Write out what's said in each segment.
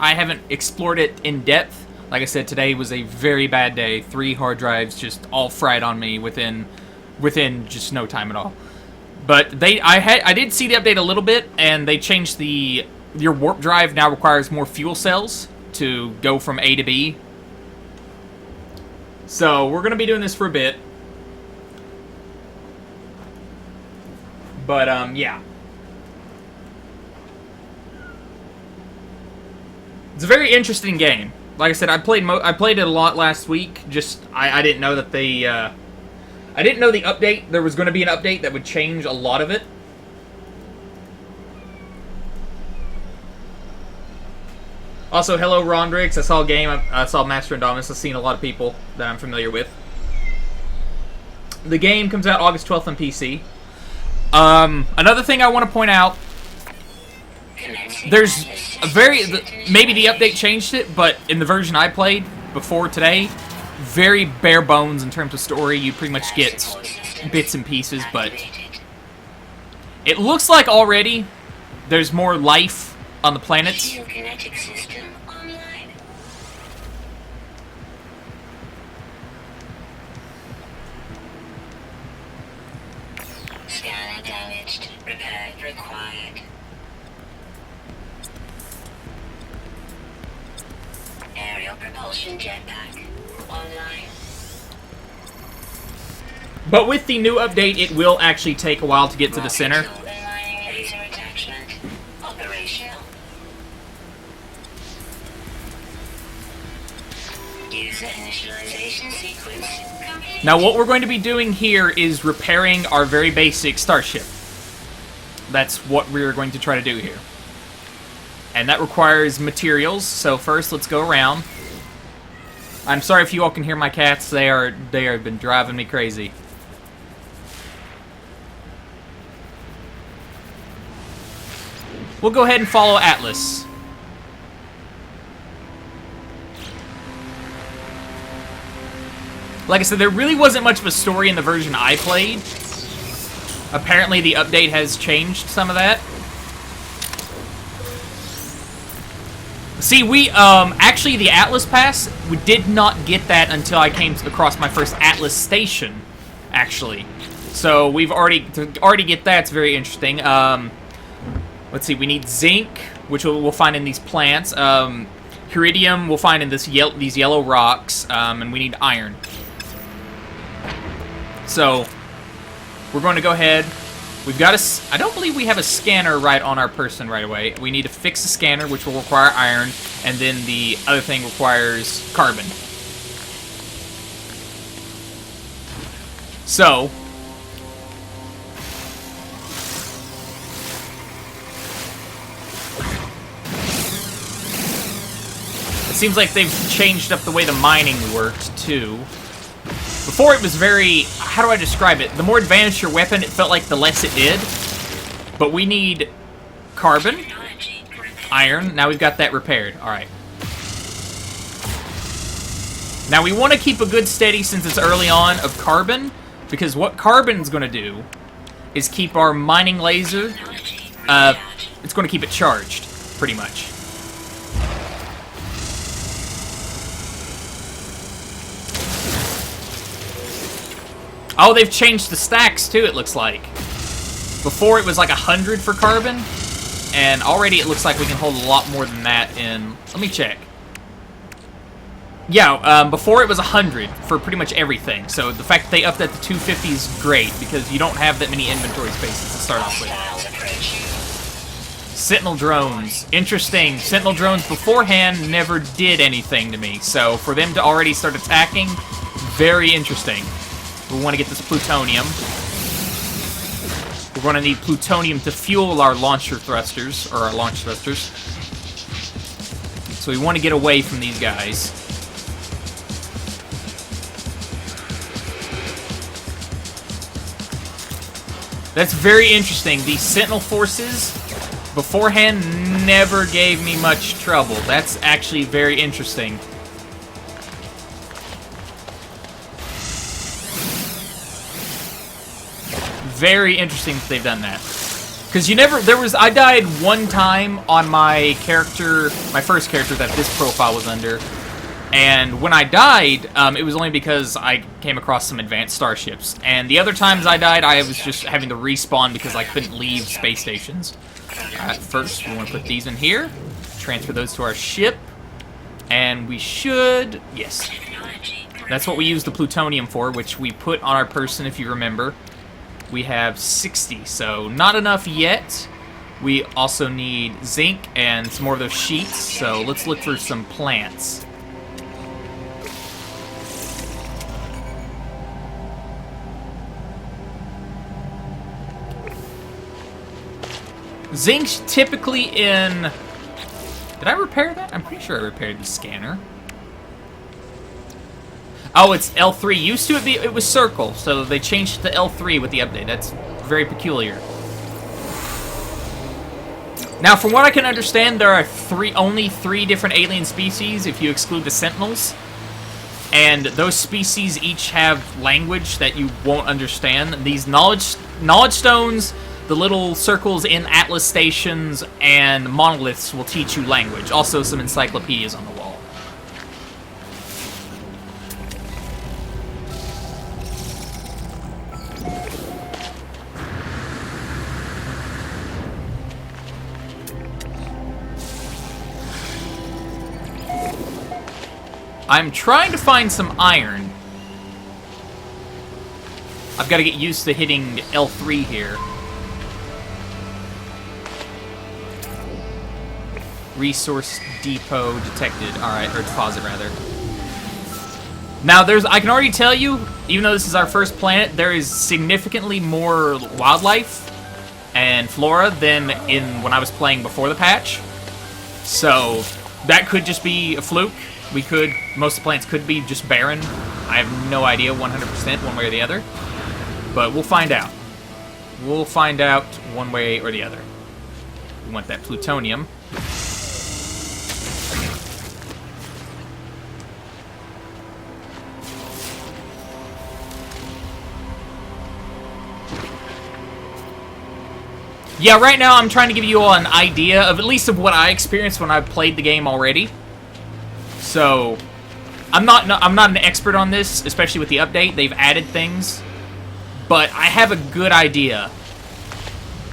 I haven't explored it in depth. Like I said, today was a very bad day. 3 hard drives just all fried on me within just no time at all. But I did see the update a little bit, and they changed your warp drive now requires more fuel cells to go from A to B. So we're gonna be doing this for a bit. But yeah. It's a very interesting game. Like I said, I played it a lot last week. Just I didn't know that I didn't know the update. There was going to be an update that would change a lot of it. Also, hello Rondrix. I saw a game. I saw Master and Dominus. I've seen a lot of people that I'm familiar with. The game comes out August 12th on PC. Another thing I want to point out. There's maybe the update changed it, but in the version I played before today, very bare bones in terms of story. You pretty much get bits and pieces, but it looks like already there's more life on the planets. Scanner damaged. Repair required. Aerial propulsion jetpack online. But with the new update, it will actually take a while to get to the center. Laser attachment operational. User initialization sequence complete. Now, what we're going to be doing here is repairing our very basic starship. That's what we're going to try to do here. And that requires materials, so first let's go around. I'm sorry if you all can hear my cats, they have been driving me crazy. We'll go ahead and follow Atlas. Like I said, there really wasn't much of a story in the version I played. Apparently the update has changed some of that. See, we, actually the Atlas Pass, we did not get that until I came across my first Atlas Station, actually. So, to already get that, it's very interesting. Let's see, we need zinc, which we'll find in these plants. Iridium we'll find in these yellow rocks, and we need iron. So, we're going to go ahead. We've got I don't believe we have a scanner right on our person right away. We need to fix the scanner, which will require iron, and then the other thing requires carbon. So, it seems like they've changed up the way the mining worked, too. Before it was very, how do I describe it? The more advanced your weapon, it felt like the less it did. But we need carbon, iron, now we've got that repaired. Alright. Now we want to keep a good steady, since it's early on, of carbon. Because what carbon's going to do is keep our mining laser, it's going to keep it charged, pretty much. Oh, they've changed the stacks, too, it looks like. Before, it was like 100 for carbon, and already it looks like we can hold a lot more than that in... Let me check. Yeah, before it was 100 for pretty much everything, so the fact that they upped that to 250 is great, because you don't have that many inventory spaces to start off with. Sentinel drones. Interesting. Sentinel drones beforehand never did anything to me, so for them to already start attacking, very interesting. We want to get this plutonium. We're going to need plutonium to fuel our launcher thrusters, or our launch thrusters. So we want to get away from these guys. That's very interesting. These Sentinel forces, beforehand, never gave me much trouble. That's actually very interesting. Very interesting that they've done that. Because I died one time on my character, my first character that this profile was under. And when I died, it was only because I came across some advanced starships. And the other times I died, I was just having to respawn because I couldn't leave space stations. Alright, first we want to put these in here. Transfer those to our ship. And we should... Yes. That's what we use the plutonium for, which we put on our person, if you remember. We have 60, so not enough yet. We also need zinc and some more of those sheets, so let's look for some plants. Zinc's typically in... Did I repair that? I'm pretty sure I repaired the scanner. Oh, it's L3. Used to it was circle, so they changed it to L3 with the update. That's very peculiar. Now, from what I can understand, there are only three different alien species if you exclude the sentinels. And those species each have language that you won't understand. These knowledge stones, the little circles in Atlas stations, and monoliths will teach you language. Also, some encyclopedias on the wall. I'm trying to find some iron. I've got to get used to hitting L3 here. Resource depot detected. Alright, or deposit, rather. Now, I can already tell you, even though this is our first planet, there is significantly more wildlife and flora than when I was playing before the patch. So, that could just be a fluke. Most of the plants could be just barren. I have no idea 100% one way or the other. But we'll find out. We'll find out one way or the other. We want that plutonium. Yeah, right now I'm trying to give you all an idea of at least of what I experienced when I played the game already. So, I'm not an expert on this, especially with the update. They've added things, but I have a good idea.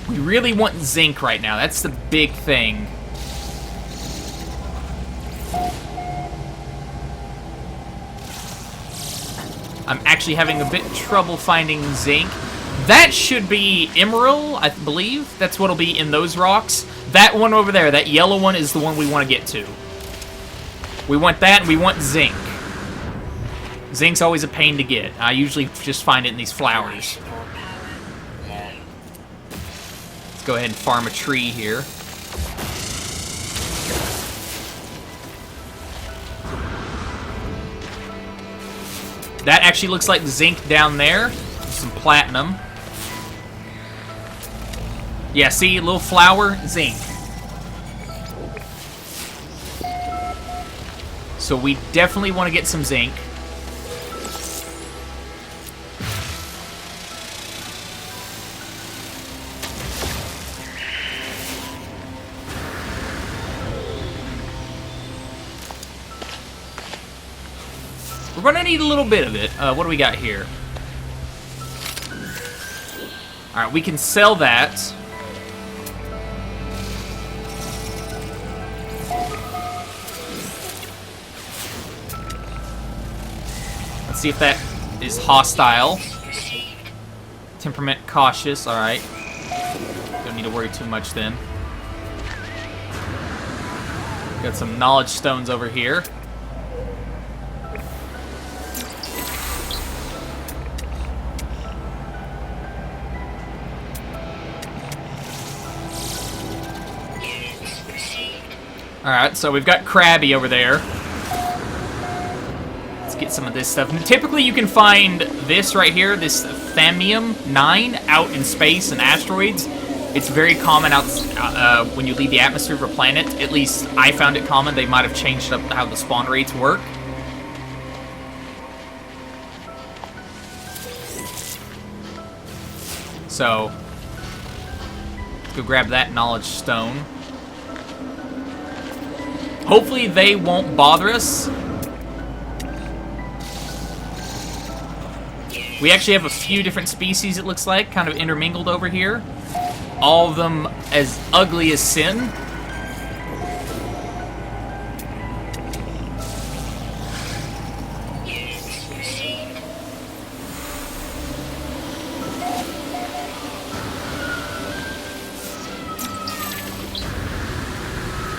We really want zinc right now. That's the big thing. I'm actually having a bit trouble finding zinc. That should be emerald, I believe. That's what'll be in those rocks. That one over there, that yellow one, is the one we want to get to. We want that, and we want zinc. Zinc's always a pain to get. I usually just find it in these flowers. Let's go ahead and farm a tree here. That actually looks like zinc down there. Some platinum. Yeah, see? A little flower, zinc. So we definitely want to get some zinc. We're going to need a little bit of it. What do we got here? Alright, we can sell that. Let's see if that is hostile. Temperament cautious, alright. Don't need to worry too much then. Got some knowledge stones over here. Alright, so we've got Krabby over there. Let's get some of this stuff. And typically you can find this right here, this Thamium 9, out in space and asteroids. It's very common out when you leave the atmosphere of a planet. At least I found it common. They might have changed up how the spawn rates work. So, go grab that knowledge stone. Hopefully they won't bother us. We actually have a few different species, it looks like, kind of intermingled over here. All of them as ugly as sin.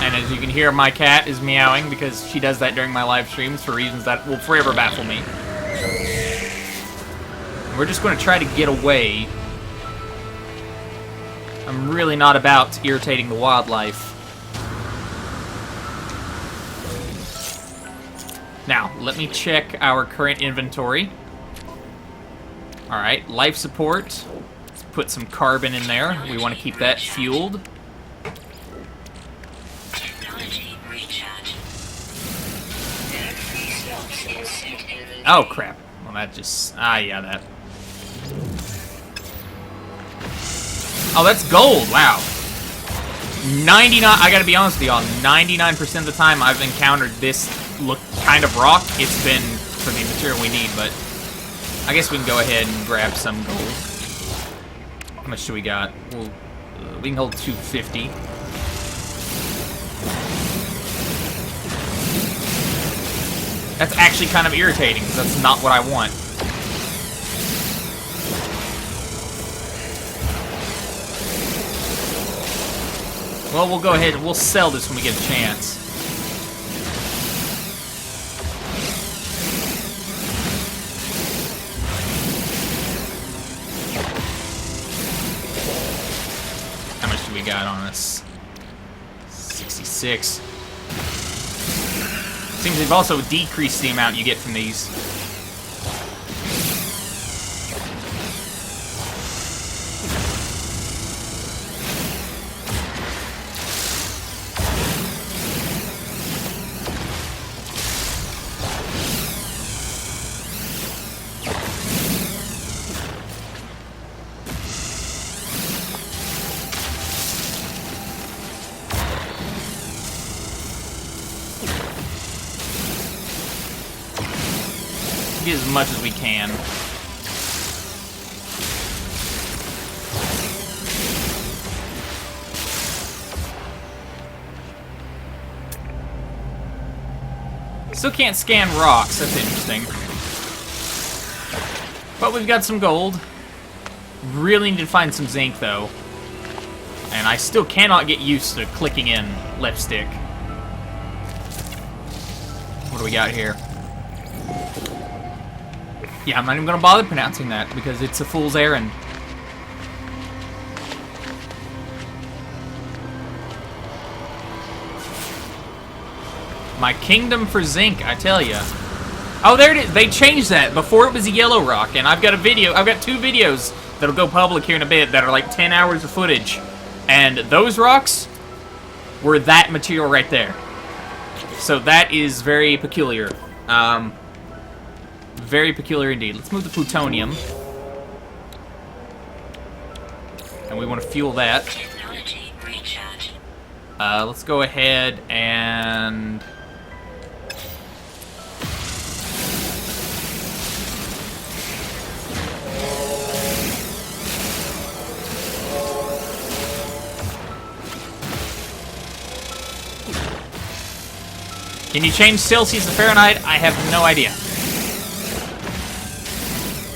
And as you can hear, my cat is meowing because she does that during my live streams for reasons that will forever baffle me. We're just going to try to get away. I'm really not about irritating the wildlife. Now, let me check our current inventory. Alright, life support. Let's put some carbon in there. We want to keep that fueled. Oh, crap. Well, that just... yeah, that. Oh, that's gold. Wow. 99... I gotta be honest with y'all. 99% of the time I've encountered this kind of rock, it's been for the material we need, but... I guess we can go ahead and grab some gold. How much do we got? Well, we can hold 250. That's actually kind of irritating, because that's not what I want. Well, we'll go ahead and we'll sell this when we get a chance. How much do we got on us? 66. Seems they've also decreased the amount you get from these. As much as we can. Still can't scan rocks, that's interesting. But we've got some gold. Really need to find some zinc though. And I still cannot get used to clicking in left stick. What do we got here? Yeah, I'm not even going to bother pronouncing that, because it's a fool's errand. My kingdom for zinc, I tell ya. Oh, there it is. They changed that. Before it was a yellow rock, and I've got a video. I've got 2 videos that'll go public here in a bit that are like 10 hours of footage. And those rocks were that material right there. So that is very peculiar. Very peculiar indeed. Let's move the plutonium. And we want to fuel that. Let's go ahead and... Can you change Celsius to Fahrenheit? I have no idea.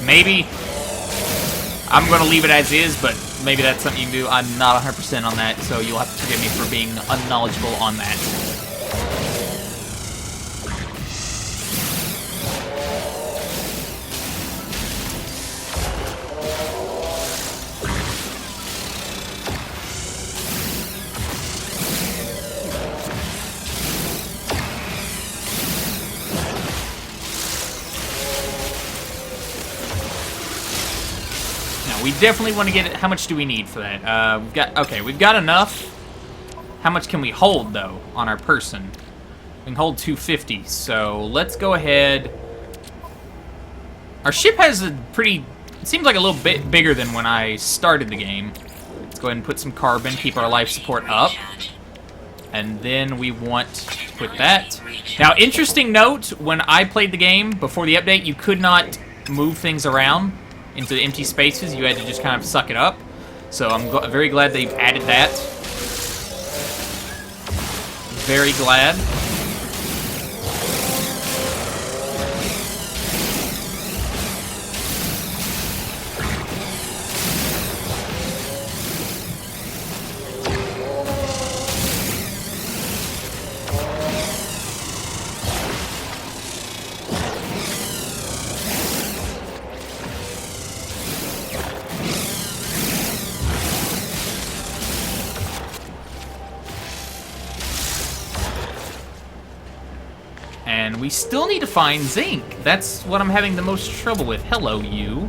Maybe. I'm going to leave it as is, but maybe that's something you can do. I'm not 100% on that, so you'll have to forgive me for being unknowledgeable on that. We definitely want to get it. How much do we need for that? We've got enough. How much can we hold, though, on our person? We can hold 250, so let's go ahead. Our ship has a pretty... It seems like a little bit bigger than when I started the game. Let's go ahead and put some carbon, keep our life support up. And then we want to put that. Now, interesting note, when I played the game before the update, you could not move things around into empty spaces. You had to just kind of suck it up. So I'm very glad they've added that. Very glad. And we still need to find zinc. That's what I'm having the most trouble with. Hello, you.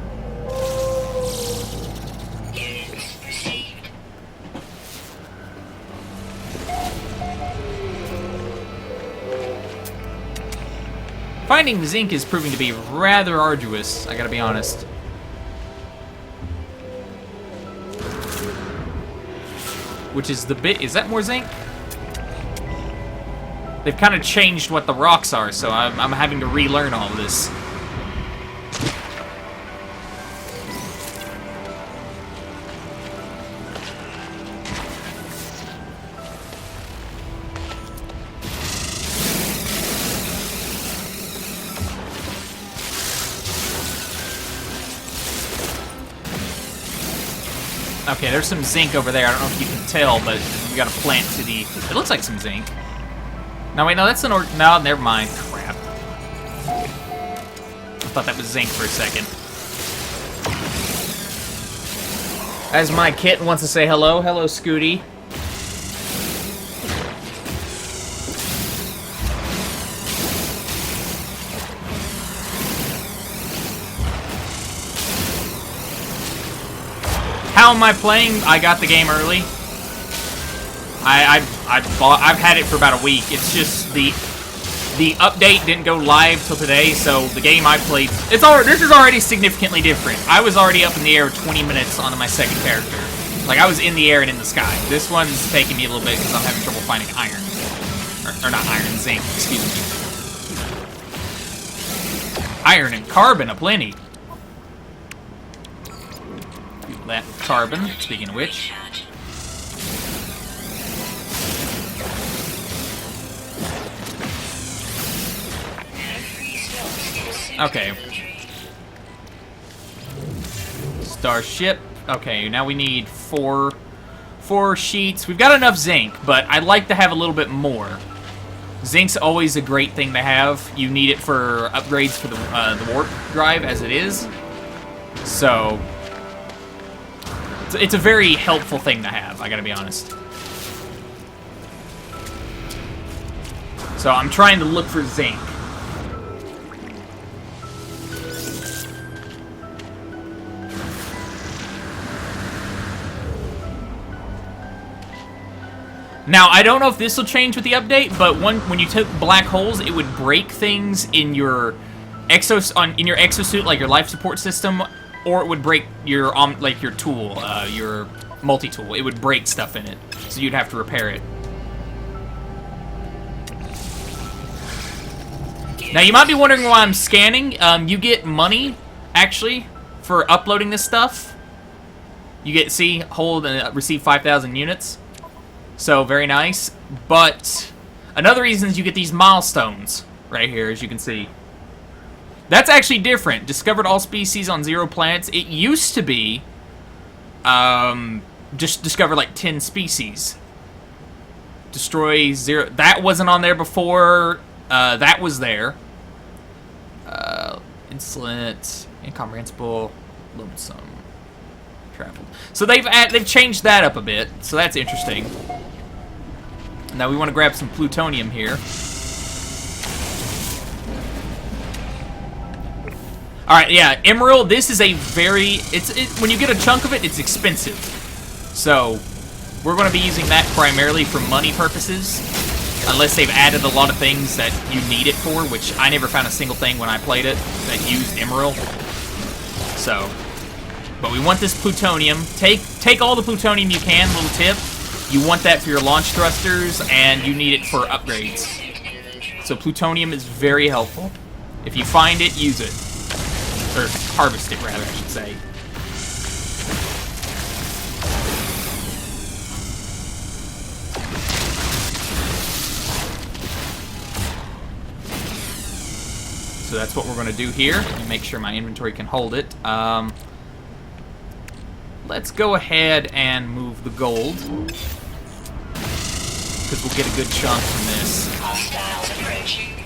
Finding zinc is proving to be rather arduous, I gotta be honest. Which is the bit... Is that more zinc? They've kind of changed what the rocks are, so I'm having to relearn all of this. Okay, there's some zinc over there. I don't know if you can tell, but we got a plant to the... It looks like some zinc. No, wait, no, that's an no, never mind. Crap. I thought that was zinc for a second. As my kitten wants to say hello. Hello, Scooty. How am I playing? I got the game early. I've had it for about a week. It's just the update didn't go live till today, so the game I played, this is already significantly different. I was already up in the air 20 minutes onto my second character. Like, I was in the air and in the sky. This one's taking me a little bit because I'm having trouble finding iron. Or not iron, zinc, excuse me. Iron and carbon aplenty. That carbon, speaking of which. Okay. Starship. Okay, now we need four sheets. We've got enough zinc, but I'd like to have a little bit more. Zinc's always a great thing to have. You need it for upgrades for the warp drive as it is. So it's a very helpful thing to have, I gotta be honest. So I'm trying to look for zinc. Now, I don't know if this will change with the update, but when you took black holes, it would break things in your exosuit, like your life support system, or it would break your your tool, your multi-tool. It would break stuff in it, so you'd have to repair it. Now, you might be wondering why I'm scanning. You get money, actually, for uploading this stuff. You get, see, hold and receive 5,000 units. So, very nice. But another reason is you get these milestones right here, as you can see. That's actually different. Discovered all species on 0 planets. It used to be just discover like 10 species. Destroy 0. That wasn't on there before. That was there. Insolent, incomprehensible, lonesome, traveled. So they've changed that up a bit. So that's interesting. Now we want to grab some plutonium here. All right, yeah, emerald. This is a very when you get a chunk of it, it's expensive. So we're going to be using that primarily for money purposes, unless they've added a lot of things that you need it for, which I never found a single thing when I played it that used emerald. So But we want this plutonium. Take all the plutonium you can, little tip. You want that for your launch thrusters, and you need it for upgrades. So plutonium is very helpful. If you find it, use it. Or harvest it, rather, I should say. So that's what we're going to do here. Let me make sure my inventory can hold it. Let's go ahead and move the gold. Because we'll get a good chunk from this. Hostiles approaching.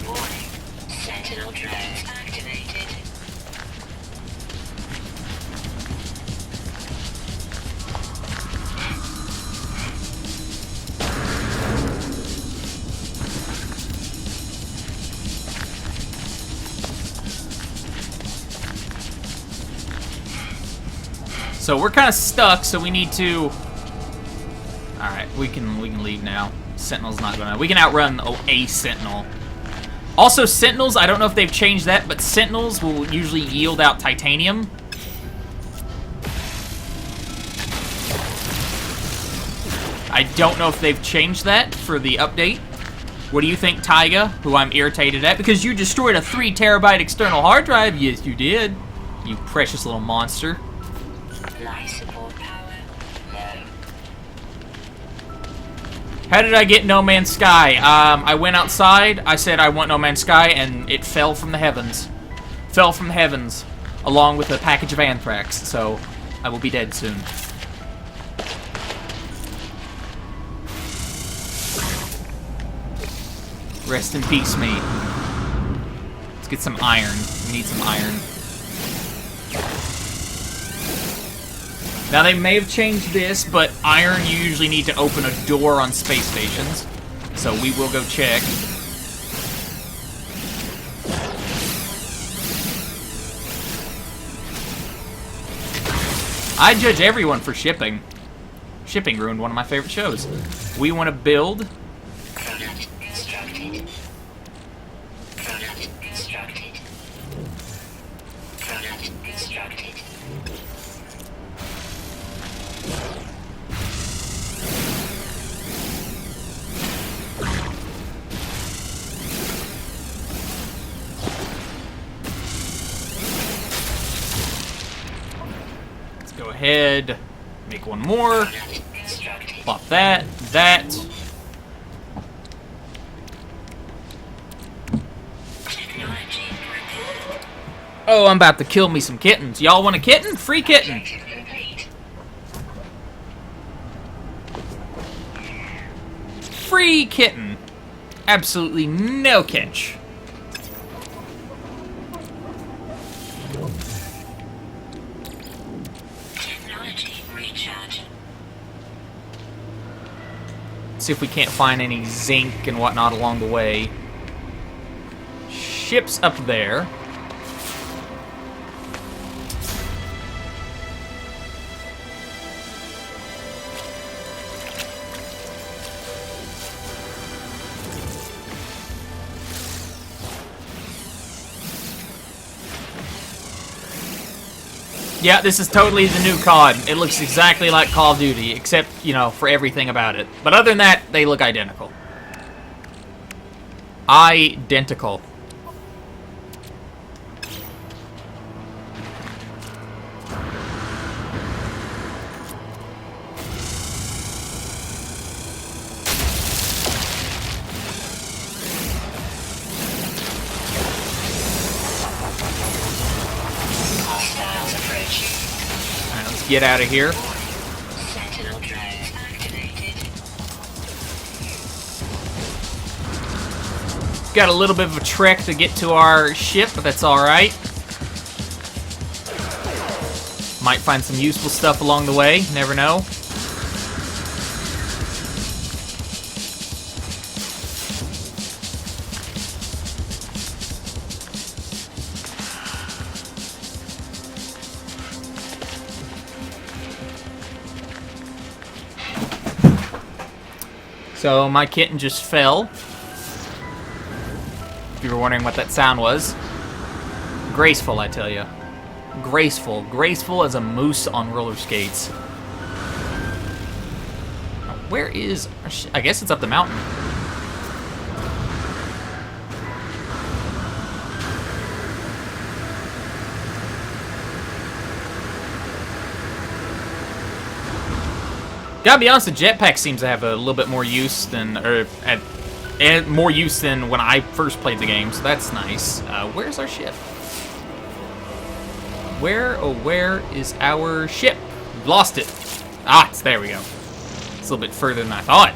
Warning. Sentinel drones activated. So we're kind of stuck, so we need to... Alright, we can leave now. Sentinel's not gonna... We can outrun a Sentinel. Also, Sentinels, I don't know if they've changed that, but Sentinels will usually yield out titanium. I don't know if they've changed that for the update. What do you think, Taiga, who I'm irritated at? Because you destroyed a 3 terabyte external hard drive. Yes, you did. You precious little monster. Life support power low. How did I get No Man's Sky? I went outside, I said I want No Man's Sky, and it fell from the heavens. Fell from the heavens, along with a package of anthrax, so I will be dead soon. Rest in peace, mate. Let's get some iron. We need some iron. Now, they may have changed this, but iron, you usually need to open a door on space stations. So we will go check. I judge everyone for shipping. Shipping ruined one of my favorite shows. We want to build... Product constructed. Product constructed. Product constructed. Let's go ahead, make one more. Product constructed. Plop that, that. Technology prepared. Oh, I'm about to kill me some kittens. Y'all want a kitten? Free kitten. Objective complete. Free kitten. Absolutely no catch. Technology recharge. See if we can't find any zinc and whatnot along the way. Ship's up there. Yeah, this is totally the new COD. It looks exactly like Call of Duty, except, you know, for everything about it. But other than that, they look identical. Identical. Hostiles approaching. Alright, let's get out of here. Sentinel drones activated. Got a little bit of a trek to get to our ship, but that's alright. Might find some useful stuff along the way, never know. So my kitten just fell. If you were wondering what that sound was. Graceful, I tell you. graceful. Graceful as a moose on roller skates. Where is... I guess it's up the mountain. Gotta be honest, the jetpack seems to have a little bit more use than... more use than when I first played the game, so that's nice. Where's our ship? Where, oh, where is our ship? We've lost it. Ah, it's there we go. It's a little bit further than I thought.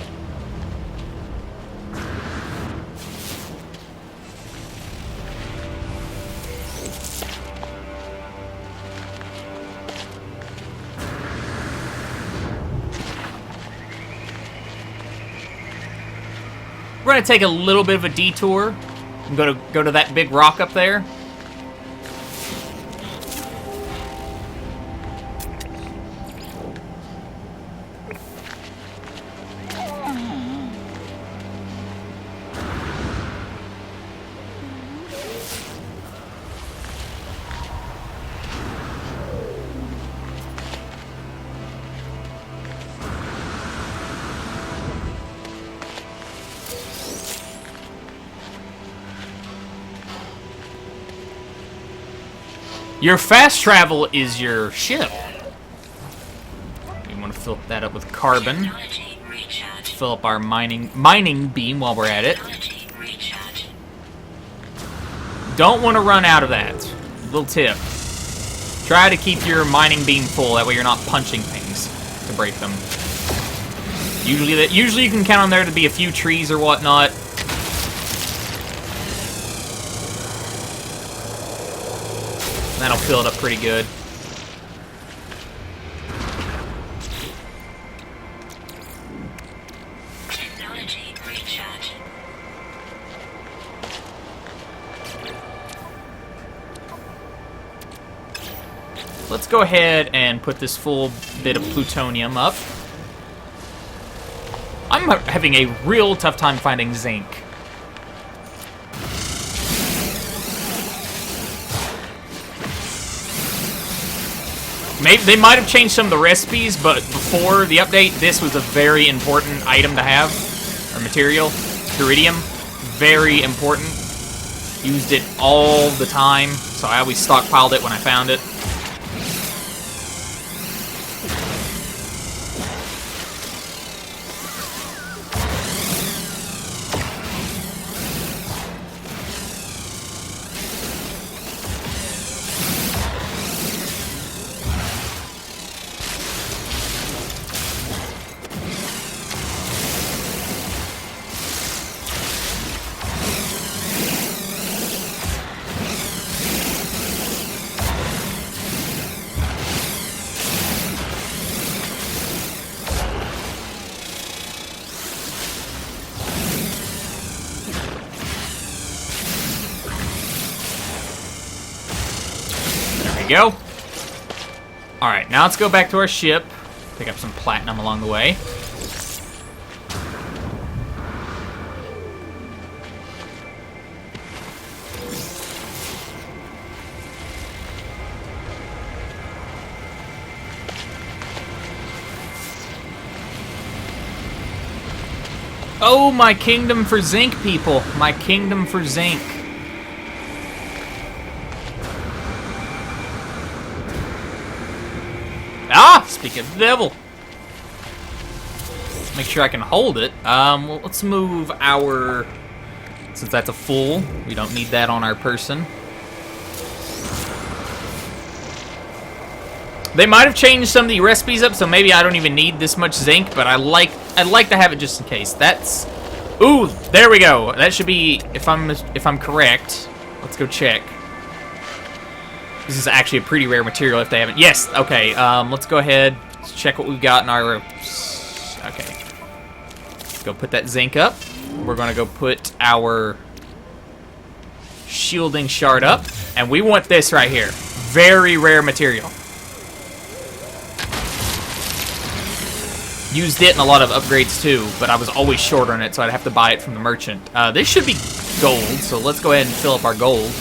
We're gonna take a little bit of a detour and go to that big rock up there. Your fast travel is your ship. You want to fill that up with carbon. Technology recharge. Fill up our mining beam while we're at it. Technology recharge. Don't want to run out of that. Little tip. Try to keep your mining beam full. That way you're not punching things to break them. Usually you can count on there to be a few trees or whatnot. That'll fill it up pretty good. Technology recharge. Let's go ahead and put this full bit of plutonium up. I'm having a real tough time finding zinc. Maybe they might have changed some of the recipes, but before the update, this was a very important item to have, or material. Iridium, very important. Used it all the time, so I always stockpiled it when I found it. Go. Alright, now let's go back to our ship. Pick up some platinum along the way. Oh, my kingdom for zinc, people. My kingdom for zinc. Ah! Speaking of the devil. Let's make sure I can hold it. Well, let's move our... Since that's a full, we don't need that on our person. They might have changed some of the recipes up, so maybe I don't even need this much zinc, but I'd like to have it just in case. That's... Ooh, there we go. That should be, if I'm correct. Let's go check. This is actually a pretty rare material if they haven't... Yes, okay, let's go ahead. Let's check what we've got in our... Okay. Let's go put that zinc up. We're going to go put our shielding shard up. And we want this right here. Very rare material. Used it in a lot of upgrades too, but I was always short on it, so I'd have to buy it from the merchant. This should be gold, so let's go ahead and fill up our gold.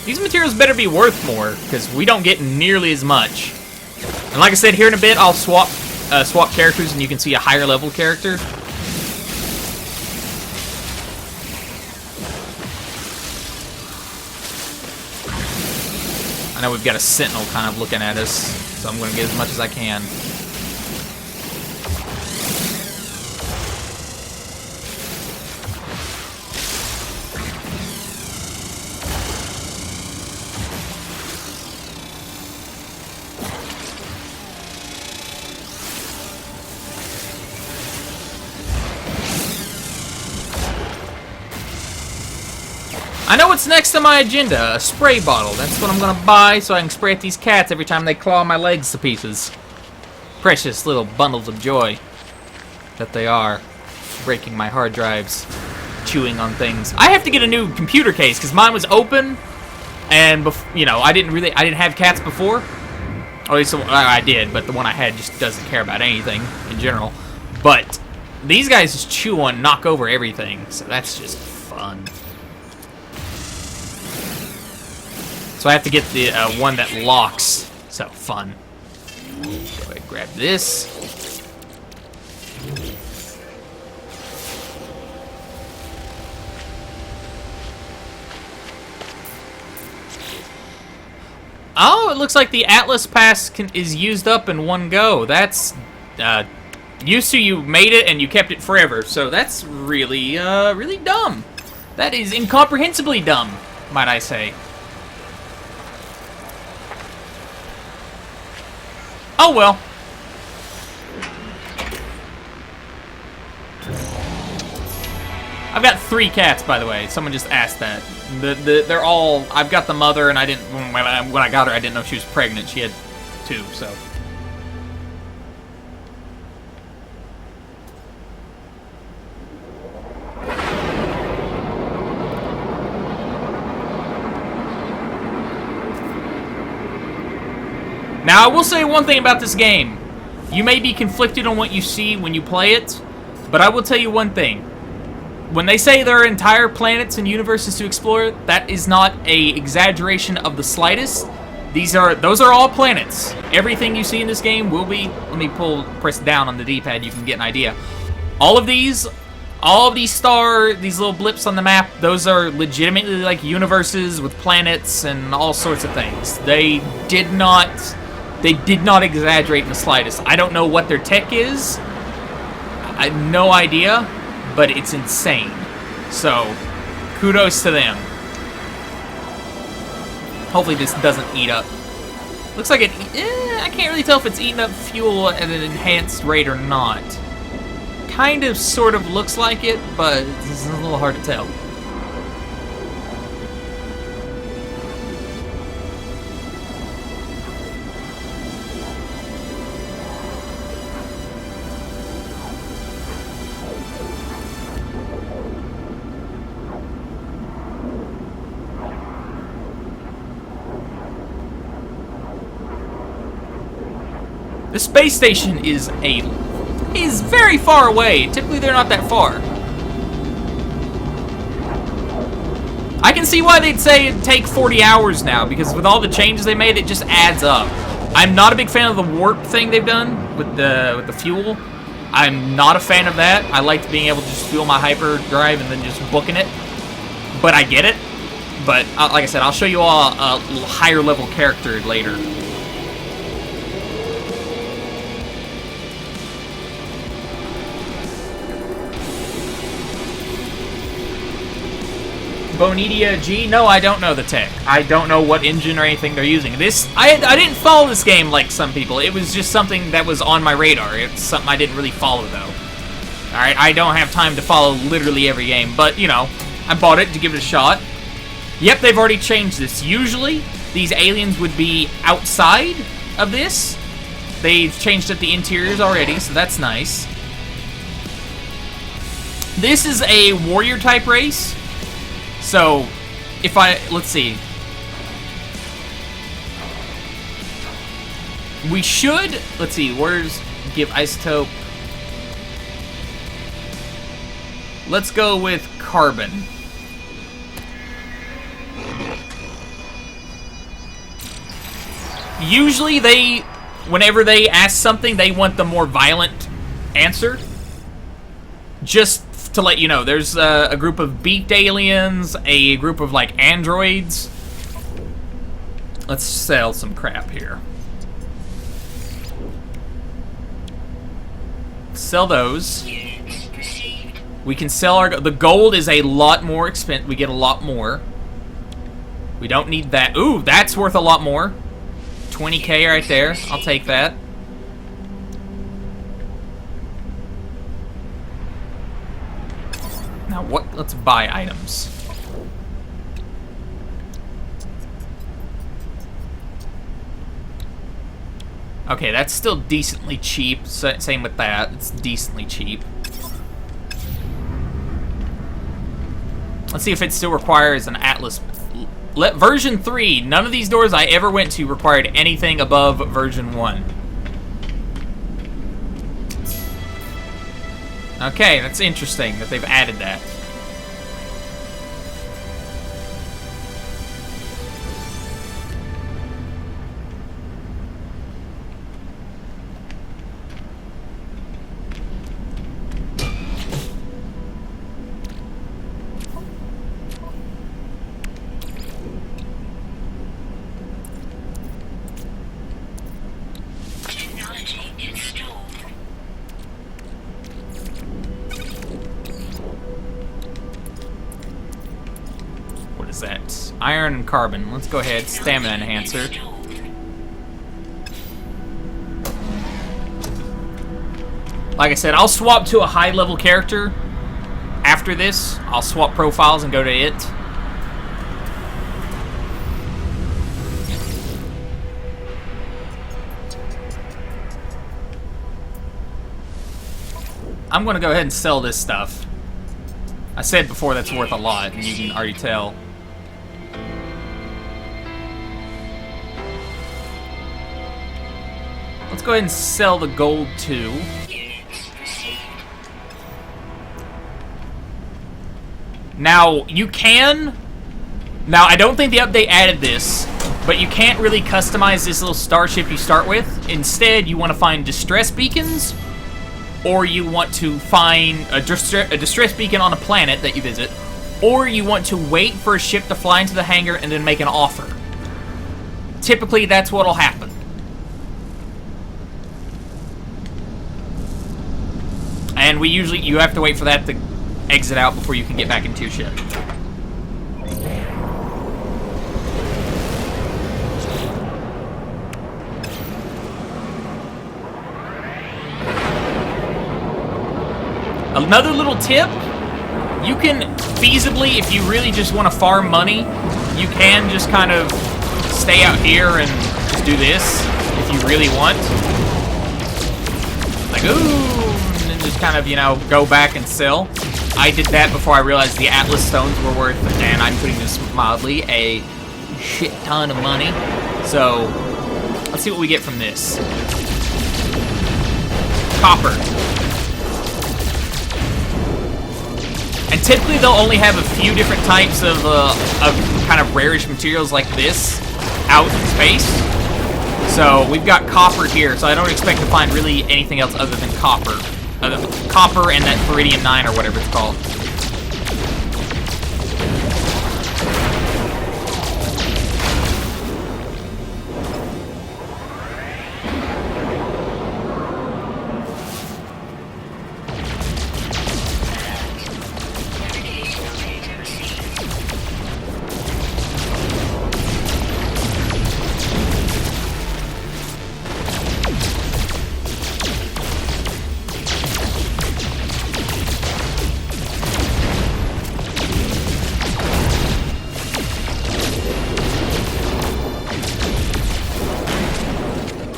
These materials better be worth more, because we don't get nearly as much. And like I said, here in a bit, I'll swap characters, and you can see a higher level character. I know we've got a sentinel kind of looking at us, so I'm going to get as much as I can. I know what's next on my agenda, a spray bottle. That's what I'm gonna buy so I can spray at these cats every time they claw my legs to pieces. Precious little bundles of joy that they are, breaking my hard drives, chewing on things. I have to get a new computer case because mine was open, and you know, I didn't have cats before. Or at least I did, but the one I had just doesn't care about anything in general. But these guys just chew on, knock over everything, so that's just fun. So I have to get the one that locks. So fun. Go ahead and grab this. Oh, it looks like the Atlas Pass is used up in one go. That's used to you made it and you kept it forever. So that's really, really dumb. That is incomprehensibly dumb, might I say. Oh well. I've got 3 cats, by the way. Someone just asked that. They're all. I've got the mother, and I didn't. When I got her, I didn't know she was pregnant. She had 2, so. Now, I will say one thing about this game. You may be conflicted on what you see when you play it, but I will tell you one thing. When they say there are entire planets and universes to explore, that is not an exaggeration of the slightest. Those are all planets. Everything you see in this game will be... Let me press down on the D-pad, you can get an idea. All of these little blips on the map, those are legitimately like universes with planets and all sorts of things. They did not exaggerate in the slightest. I don't know what their tech is. I have no idea, but it's insane. So, kudos to them. Hopefully this doesn't eat up. Looks like it... I can't really tell if it's eating up fuel at an enhanced rate or not. Kind of, sort of looks like it, but it's a little hard to tell. The space station is very far away. Typically, they're not that far. I can see why they'd say it'd take 40 hours now, because with all the changes they made, it just adds up. I'm not a big fan of the warp thing they've done with the fuel. I'm not a fan of that. I liked being able to just fuel my hyperdrive and then just booking it. But I get it. But like I said, I'll show you all a higher level character later. Bonidia G? No, I don't know the tech. I don't know what engine or anything they're using. I didn't follow this game like some people. It was just something that was on my radar. It's something I didn't really follow, though. Alright, I don't have time to follow literally every game, but, you know, I bought it to give it a shot. Yep, they've already changed this. Usually, these aliens would be outside of this. They've changed up the interiors already, so that's nice. This is a warrior-type race. So, let's see. We should, let's see, give isotope. Let's go with carbon. Usually whenever they ask something, they want the more violent answer. Just to let you know, there's a group of beaked aliens, a group of, like, androids. Let's sell some crap here. Sell those. We can sell the gold is a lot more expensive. We get a lot more. We don't need that. Ooh, that's worth a lot more. 20k right there. I'll take that. Now what? Let's buy items. Okay, that's still decently cheap. Same with that. It's decently cheap. Let's see if it still requires an Atlas. Version 3. None of these doors I ever went to required anything above version 1. Okay, that's interesting that they've added that. That iron and carbon. Let's go ahead. Stamina enhancer. Like I said, I'll swap to a high level character after this. I'll swap profiles and go to it. I'm gonna go ahead and sell this stuff. I said before that's worth a lot, and you can already tell. Let's go ahead and sell the gold too. Now, you can... Now, I don't think the update added this, but you can't really customize this little starship you start with. Instead, you want to find distress beacons, or you want to find a distress beacon on a planet that you visit, or you want to wait for a ship to fly into the hangar and then make an offer. Typically, that's what'll happen. And you have to wait for that to exit out before you can get back into your ship. Another little tip, you can feasibly, if you really just want to farm money, you can just kind of stay out here and just do this, if you really want. Like, ooh, and then just kind of, you know, go back and sell. I did that before I realized the Atlas stones were worth, and I'm putting this mildly, a shit ton of money. So, let's see what we get from this. Copper. And typically they'll only have a few different types of kind of rarish materials like this out in space. So we've got copper here, so I don't expect to find really anything else other than copper. Copper and that Theridium 9 or whatever it's called.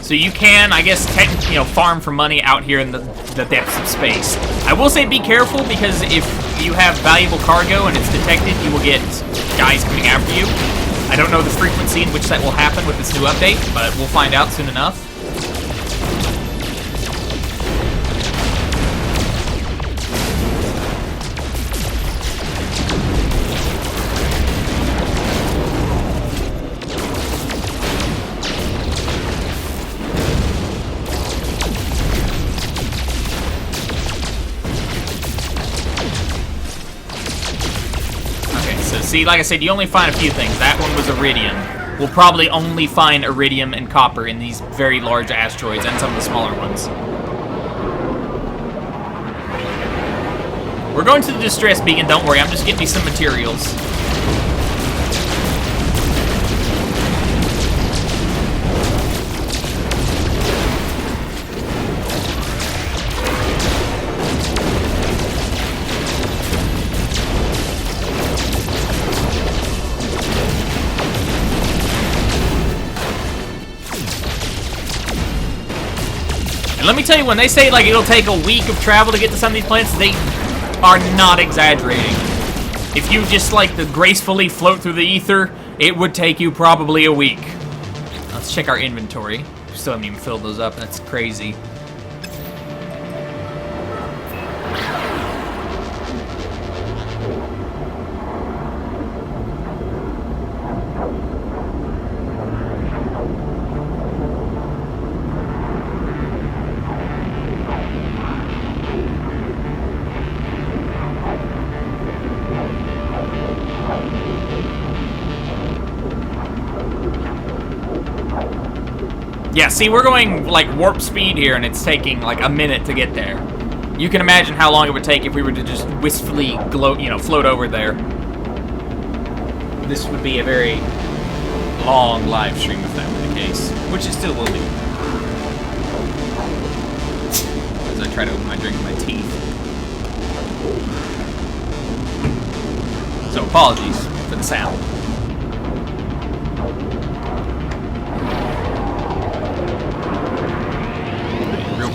So you can, I guess, farm for money out here in the depths of space. I will say be careful, because if you have valuable cargo and it's detected, you will get guys coming after you. I don't know the frequency in which that will happen with this new update, but we'll find out soon enough. See, like I said, you only find a few things. That one was iridium. We'll probably only find iridium and copper in these very large asteroids and some of the smaller ones. We're going to the distress beacon, don't worry, I'm just getting me some materials. And let me tell you, when they say like it'll take a week of travel to get to some of these planets, they are not exaggerating. If you just like to gracefully float through the ether, it would take you probably a week. Let's check our inventory. We still haven't even filled those up. That's crazy. Yeah, see, we're going, like, warp speed here, and it's taking, like, a minute to get there. You can imagine how long it would take if we were to just wistfully float over there. This would be a very long live stream if that were the case, which it still will be. As I try to open my drink with my teeth. So, apologies for the sound.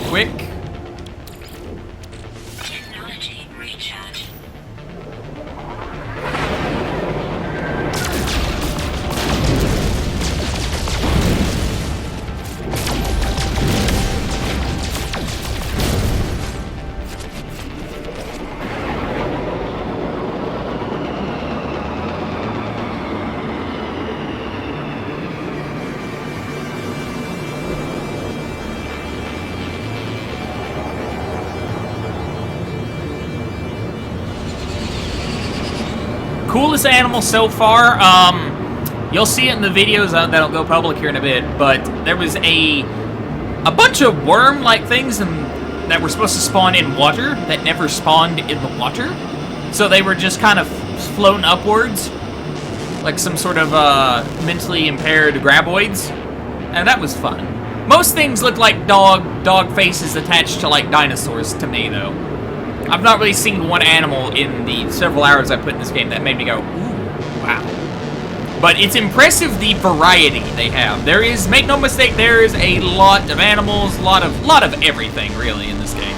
Quick. Technology recharge. Coolest animal so far, you'll see it in the videos that'll go public here in a bit, but there was a bunch of worm-like things that were supposed to spawn in water that never spawned in the water. So they were just kind of floating upwards, like some sort of mentally impaired graboids, and that was fun. Most things look like dog faces attached to like dinosaurs to me, though. I've not really seen one animal in the several hours I put in this game that made me go, ooh, wow. But it's impressive the variety they have. There is, make no mistake, there is a lot of animals, a lot of everything, really, in this game.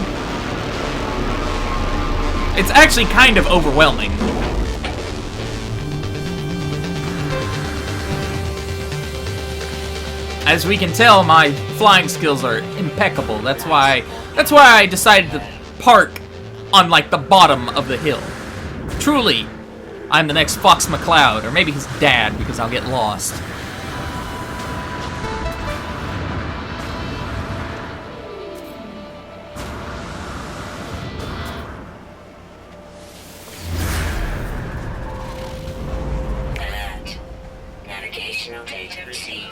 It's actually kind of overwhelming. As we can tell, my flying skills are impeccable. That's why I decided to park on, like, the bottom of the hill. Truly, I'm the next Fox McCloud, or maybe his dad, because I'll get lost. Alert. Navigational data received.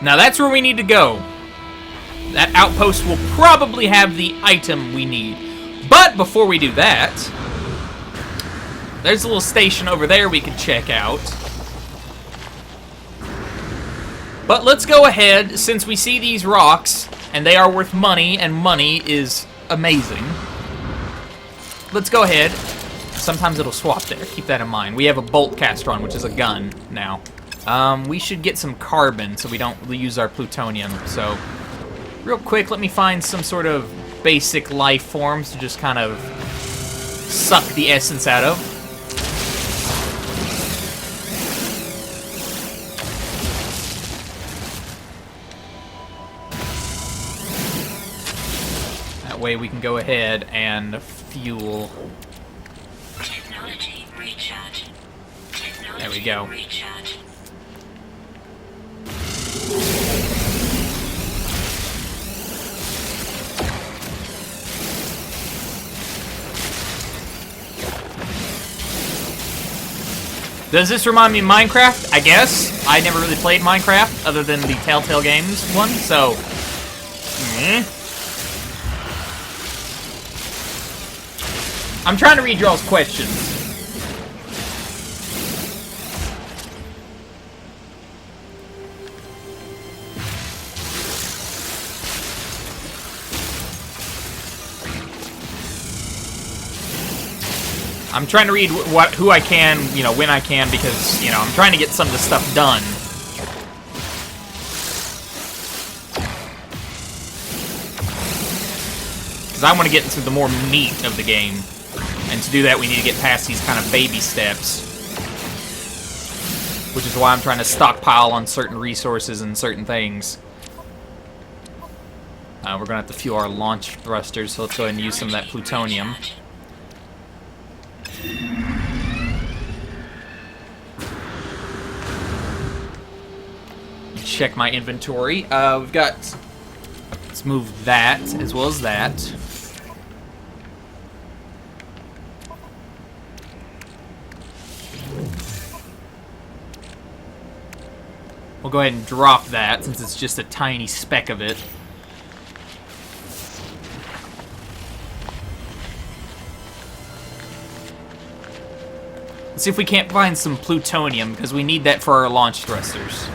Now that's where we need to go. That outpost will probably have the item we need. But before we do that, there's a little station over there we can check out. But let's go ahead, since we see these rocks, and they are worth money, and money is amazing. Let's go ahead. Sometimes it'll swap there. Keep that in mind. We have a bolt castron, which is a gun now. We should get some carbon so we don't use our plutonium. So, real quick, let me find some sort of basic life forms to just kind of suck the essence out of. That way we can go ahead and fuel. Technology recharge. Technology There we go. recharge. Does this remind me of Minecraft? I guess. I never really played Minecraft other than the Telltale Games one, so... I'm trying to read y'all's questions. I'm trying to read who I can, you know, when I can, because, you know, I'm trying to get some of the stuff done. Because I want to get into the more meat of the game. And to do that, we need to get past these kind of baby steps. Which is why I'm trying to stockpile on certain resources and certain things. We're going to have to fuel our launch thrusters, so let's go ahead and use some of that plutonium. Check my inventory. We've got... Let's move that, as well as that. We'll go ahead and drop that, since it's just a tiny speck of it. Let's see if we can't find some plutonium, because we need that for our launch thrusters.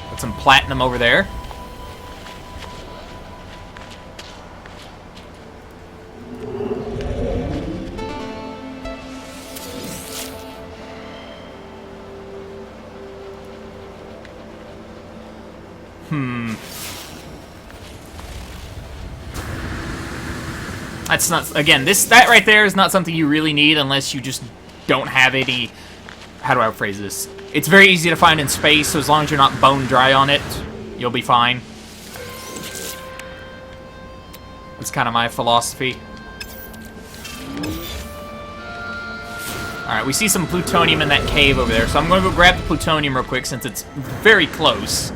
Got some platinum over there. That's not, again, that right there is not something you really need unless you just don't have any, how do I phrase this? It's very easy to find in space, so as long as you're not bone dry on it, you'll be fine. That's kind of my philosophy. Alright, we see some plutonium in that cave over there, so I'm going to go grab the plutonium real quick since it's very close.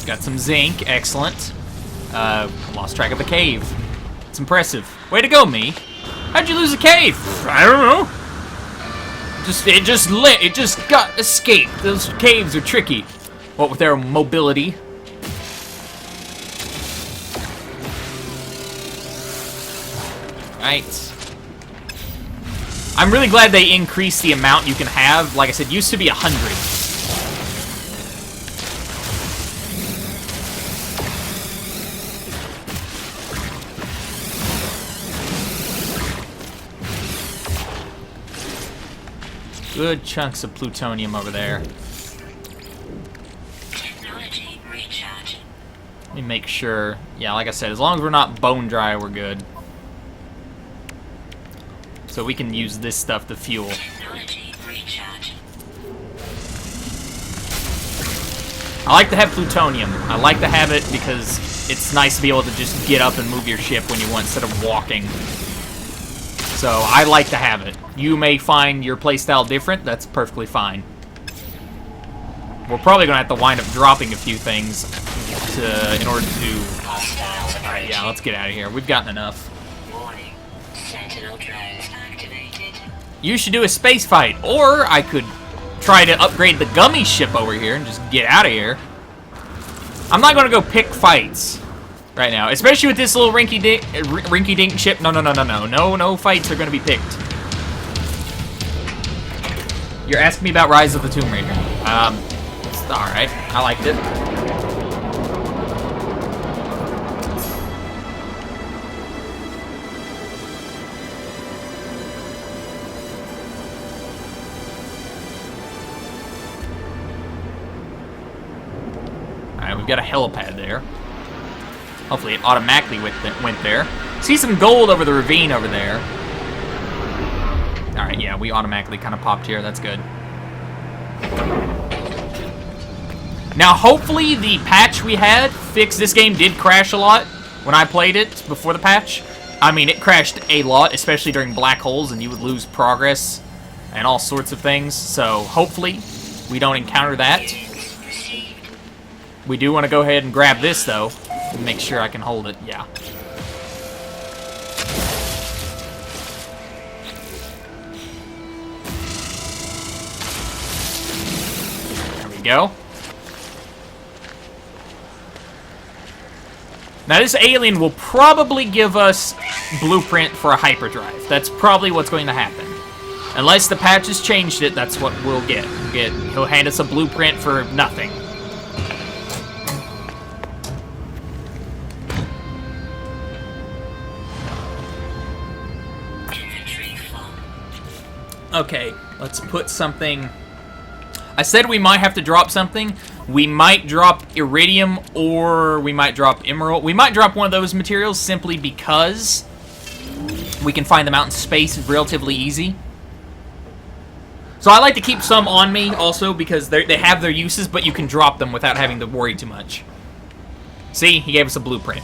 Got some zinc, excellent. Lost track of the cave. It's impressive. Way to go, me. How'd you lose a cave? I don't know. It just got escaped. Those caves are tricky. What with their mobility. Right. I'm really glad they increased the amount you can have. Like I said, used to be 100. Good chunks of plutonium over there. Technology recharge. Let me make sure. Yeah, like I said, as long as we're not bone dry, we're good. So we can use this stuff to fuel. Technology recharge. I like to have plutonium. I like to have it because it's nice to be able to just get up and move your ship when you want instead of walking. So I like to have it. You may find your playstyle different. That's perfectly fine. We're probably going to have to wind up dropping a few things in order to... Alright, yeah, let's get out of here. We've gotten enough. Warning. Sentinel drones activated. You should do a space fight, or I could try to upgrade the gummy ship over here and just get out of here. I'm not going to go pick fights right now, especially with this little rinky-dink ship. No fights are going to be picked. You're asking me about Rise of the Tomb Raider. Alright, I liked it. Alright, we've got a helipad there. Hopefully it automatically went there. See some gold over the ravine over there. Alright, yeah, we automatically kind of popped here. That's good. Now, hopefully the patch we had fixed. This game did crash a lot when I played it before the patch. I mean, it crashed a lot, especially during black holes, and you would lose progress and all sorts of things. So, hopefully, we don't encounter that. Units received. We do want to go ahead and grab this, though. Make sure I can hold it. Yeah. There we go. Now, this alien will probably give us blueprint for a hyperdrive. That's probably what's going to happen. Unless the patch has changed it, that's what we'll get. He'll hand us a blueprint for nothing. Inventory full. Okay, let's put something... I said we might have to drop something. We might drop iridium or we might drop emerald. We might drop one of those materials simply because we can find them out in space relatively easy. So I like to keep some on me also because they have their uses, but you can drop them without having to worry too much. See, he gave us a blueprint.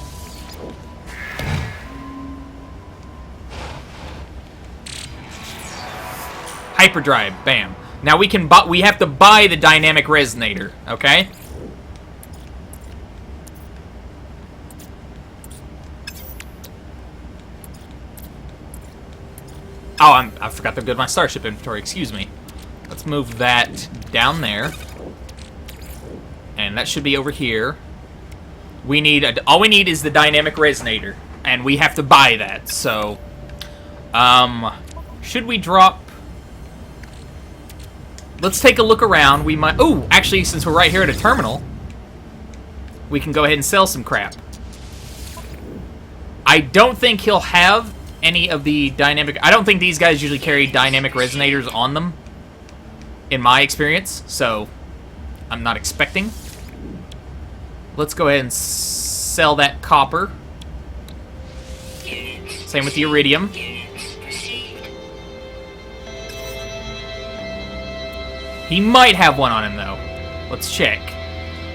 Hyperdrive, bam. Now we can we have to buy the dynamic resonator, okay? Oh, I forgot to go to my starship inventory, excuse me. Let's move that down there. And that should be over here. We need all we need is the dynamic resonator, and we have to buy that. So should we drop... Let's take a look around. We might... Oh, actually, since we're right here at a terminal, we can go ahead and sell some crap. I don't think he'll have any of the dynamic... I don't think these guys usually carry dynamic resonators on them, in my experience, so I'm not expecting. Let's go ahead and sell that copper. Units Same with the iridium. Units received. He might have one on him, though. Let's check.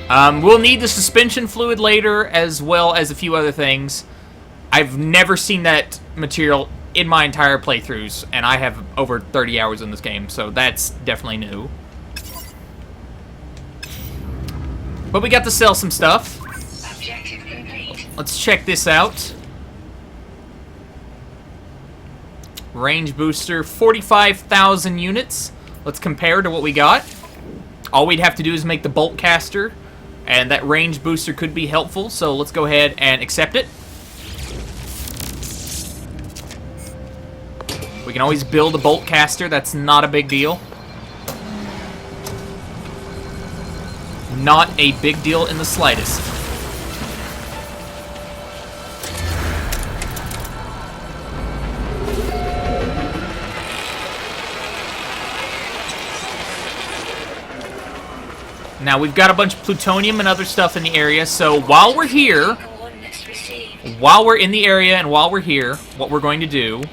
We'll need the suspension fluid later, as well as a few other things. I've never seen that material in my entire playthroughs, and I have over 30 hours in this game, so that's definitely new. But we got to sell some stuff. Objective complete. Let's check this out. Range booster, 45,000 units. Let's compare to what we got. All we'd have to do is make the bolt caster, and that range booster could be helpful, so let's go ahead and accept it. We can always build a bolt caster, that's not a big deal. Not a big deal in the slightest. Now, we've got a bunch of plutonium and other stuff in the area, so while we're here, Coordinates received. while we're in the area and while we're here, what we're going to do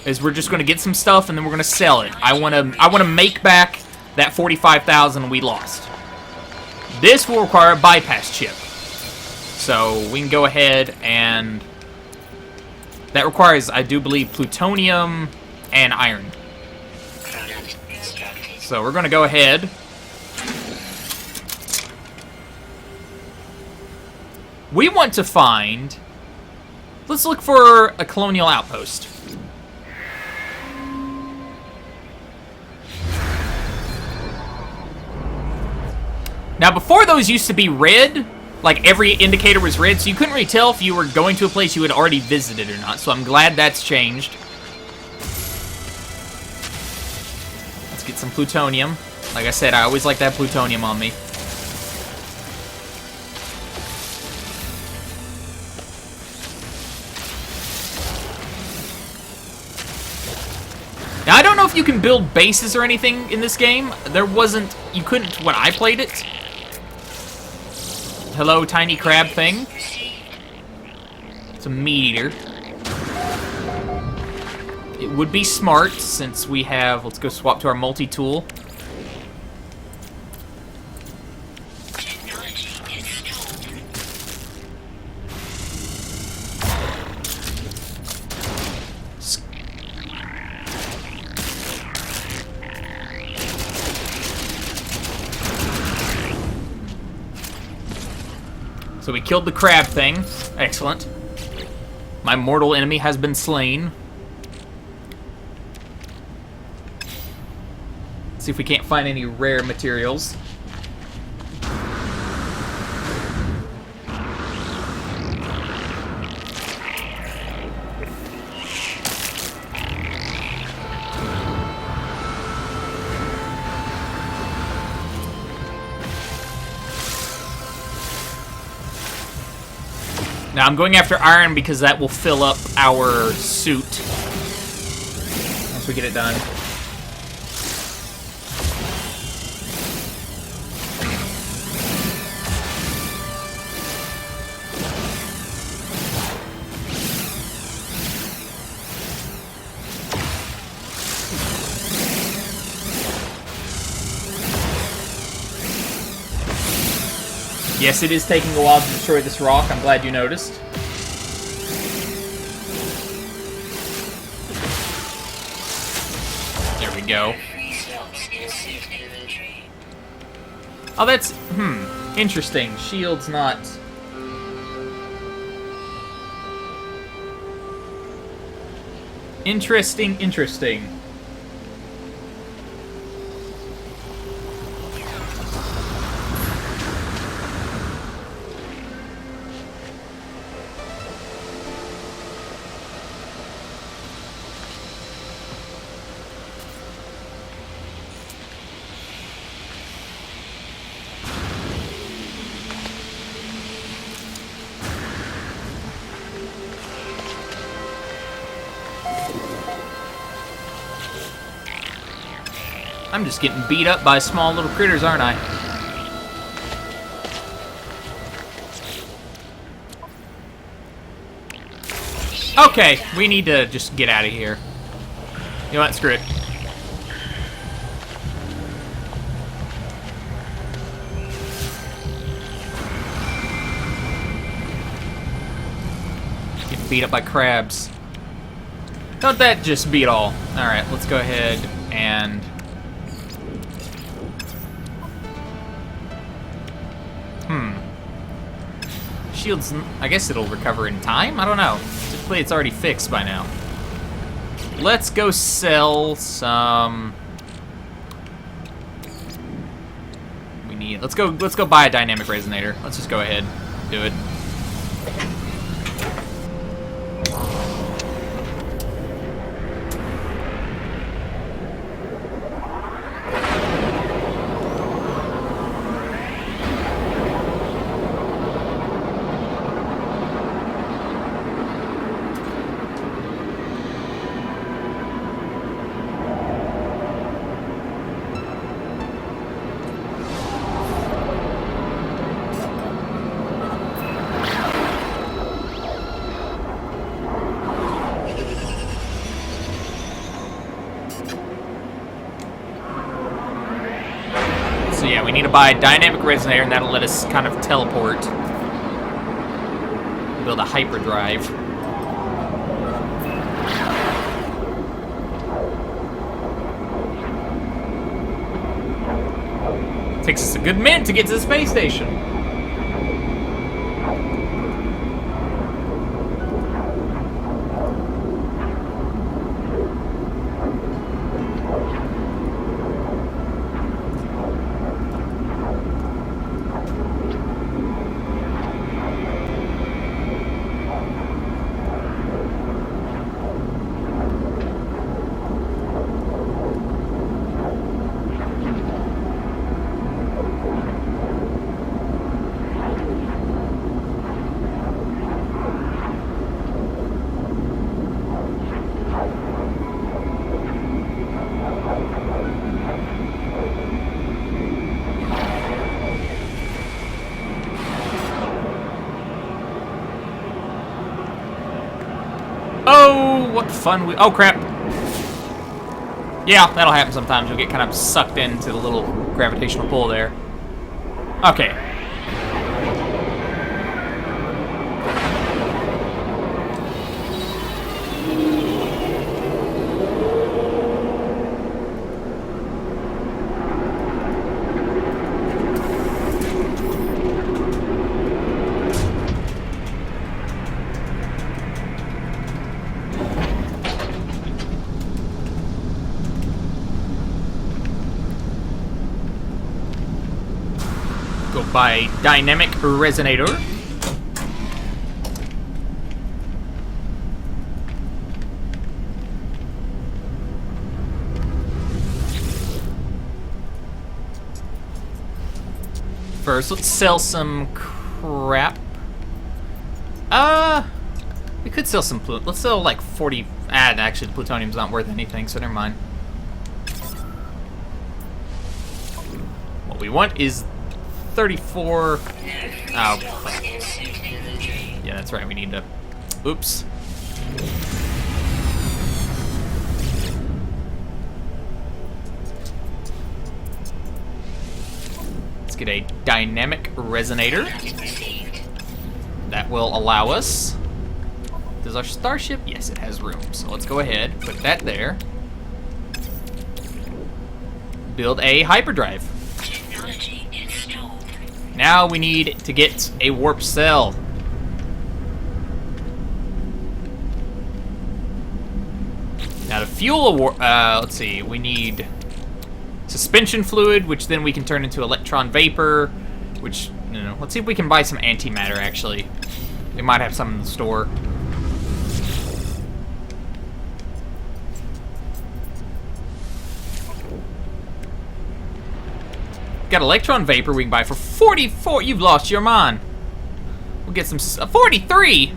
is we're just going to get some stuff and then we're going to sell it. I want to make back that 45,000 we lost. This will require a bypass chip. So we can go ahead and... That requires, I do believe, plutonium and iron. Product constructed. So we're going to go ahead. We want to find... Let's look for a colonial outpost. Now, before those used to be red, like every indicator was red, so you couldn't really tell if you were going to a place you had already visited or not, so I'm glad that's changed. Let's get some plutonium. Like I said, I always like that plutonium on me. Now, I don't know if you can build bases or anything in this game. There wasn't... You couldn't when I played it. Hello, tiny crab thing. It's a meat eater. It would be smart, since we have... Let's go swap to our multi-tool. Technology installed. So we killed the crab thing. Excellent. My mortal enemy has been slain. See if we can't find any rare materials. Now I'm going after iron because that will fill up our suit once we get it done. Yes, it is taking a while to destroy this rock. I'm glad you noticed. There we go. Oh, that's... interesting. Shield's not... Interesting. I'm just getting beat up by small little critters, aren't I? Okay, we need to just get out of here. You know what? Screw it. Getting beat up by crabs. Don't that just beat all? Alright, let's go ahead and... Shield's... I guess it'll recover in time? I don't know. Typically it's already fixed by now. Let's go sell some... We need... Let's go buy a dynamic resonator. Let's just go ahead. Do it. So yeah, we need to buy a dynamic resonator, and that'll let us kind of teleport. Build a hyperdrive. Takes us a good minute to get to the space station. Oh, what fun we... Oh, crap. Yeah, that'll happen sometimes. You'll get kind of sucked into the little gravitational pull there. Okay. by dynamic resonator. First, let's sell some crap. We could sell some let's sell like 40. Actually, the plutonium's not worth anything, so never mind. What we want is 34. Oh, crap. Yeah, that's right. We need to. Oops. Let's get a dynamic resonator. That will allow us. Does our starship? Yes, it has room. So let's go ahead, put that there. Build a hyperdrive. Technology installed. Now we need to get a warp cell. Now to fuel a warp, let's see, we need suspension fluid, which then we can turn into electron vapor, which, you know, let's see if we can buy some antimatter, actually. They might have some in the store. Got electron vapor we can buy for 44. You've lost your mind. We'll get some 43.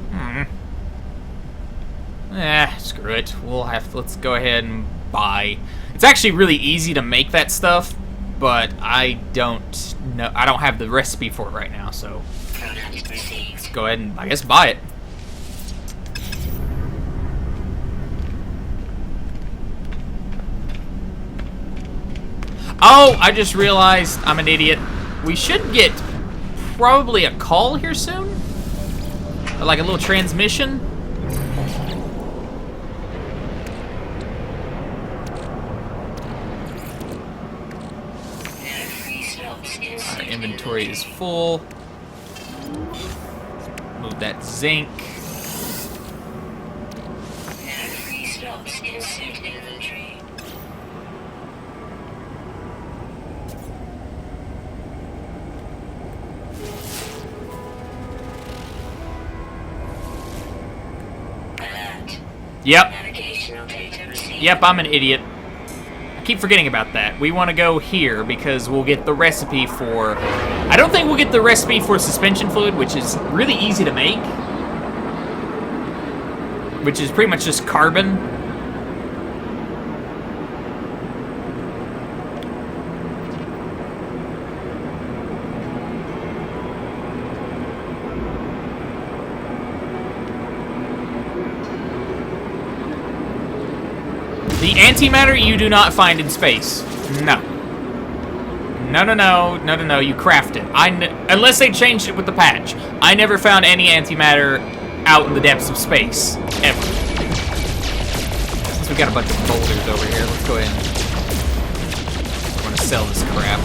Screw it. We'll have. Let's go ahead and buy. It's actually really easy to make that stuff, but I don't know. I don't have the recipe for it right now, so let's go ahead and I guess buy it. Oh, I just realized I'm an idiot. We should get probably a call here soon. Or like a little transmission. Our inventory is full. Move that zinc. Yep. Yep, I'm an idiot. I keep forgetting about that. We want to go here because we'll get the recipe for... I don't think we'll get the recipe for suspension fluid, which is really easy to make. Which is pretty much just carbon. The antimatter you do not find in space. No. No, you craft it. Unless they changed it with the patch. I never found any antimatter out in the depths of space. Ever. Since we got a bunch of boulders over here, let's go ahead and... I want to sell this crap.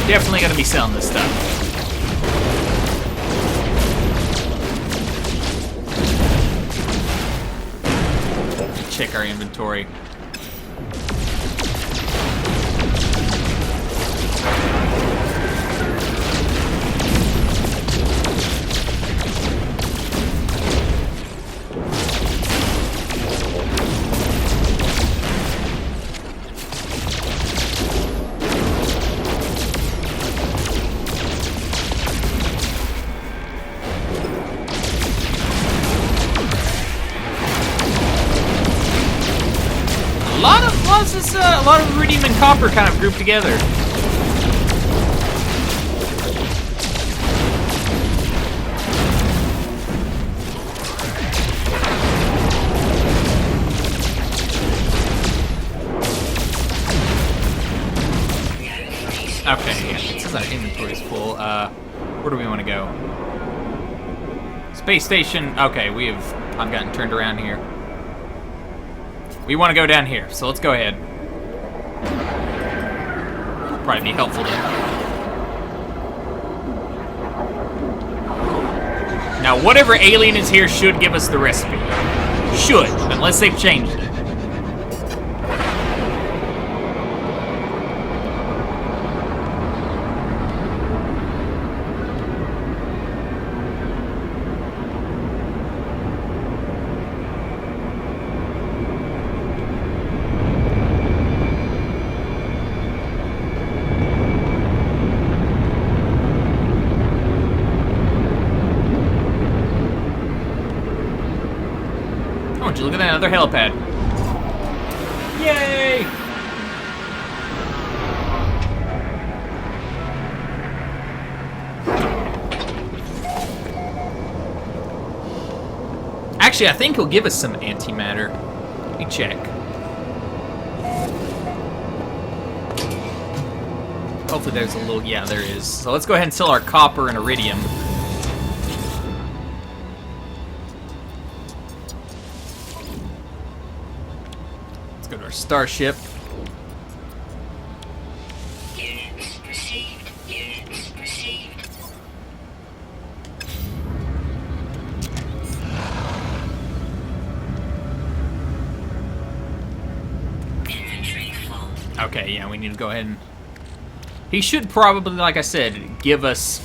Definitely gonna be selling this stuff. Check our inventory. a lot of iridium and copper kind of grouped together. Okay, yeah, it says our inventory's full. Where do we want to go? Space station. Okay, I've gotten turned around here. We want to go down here, so let's go ahead. Probably be helpful to. Now, whatever alien is here should give us the recipe. Should, unless they've changed it. Look at that, another helipad. Yay! Actually, I think he'll give us some antimatter. Let me check. Hopefully there's a little... Yeah, there is. So let's go ahead and sell our copper and iridium. Go to our starship. Units received. Units received. Inventory full. Okay, yeah, we need to go ahead and... He should probably, like I said, give us...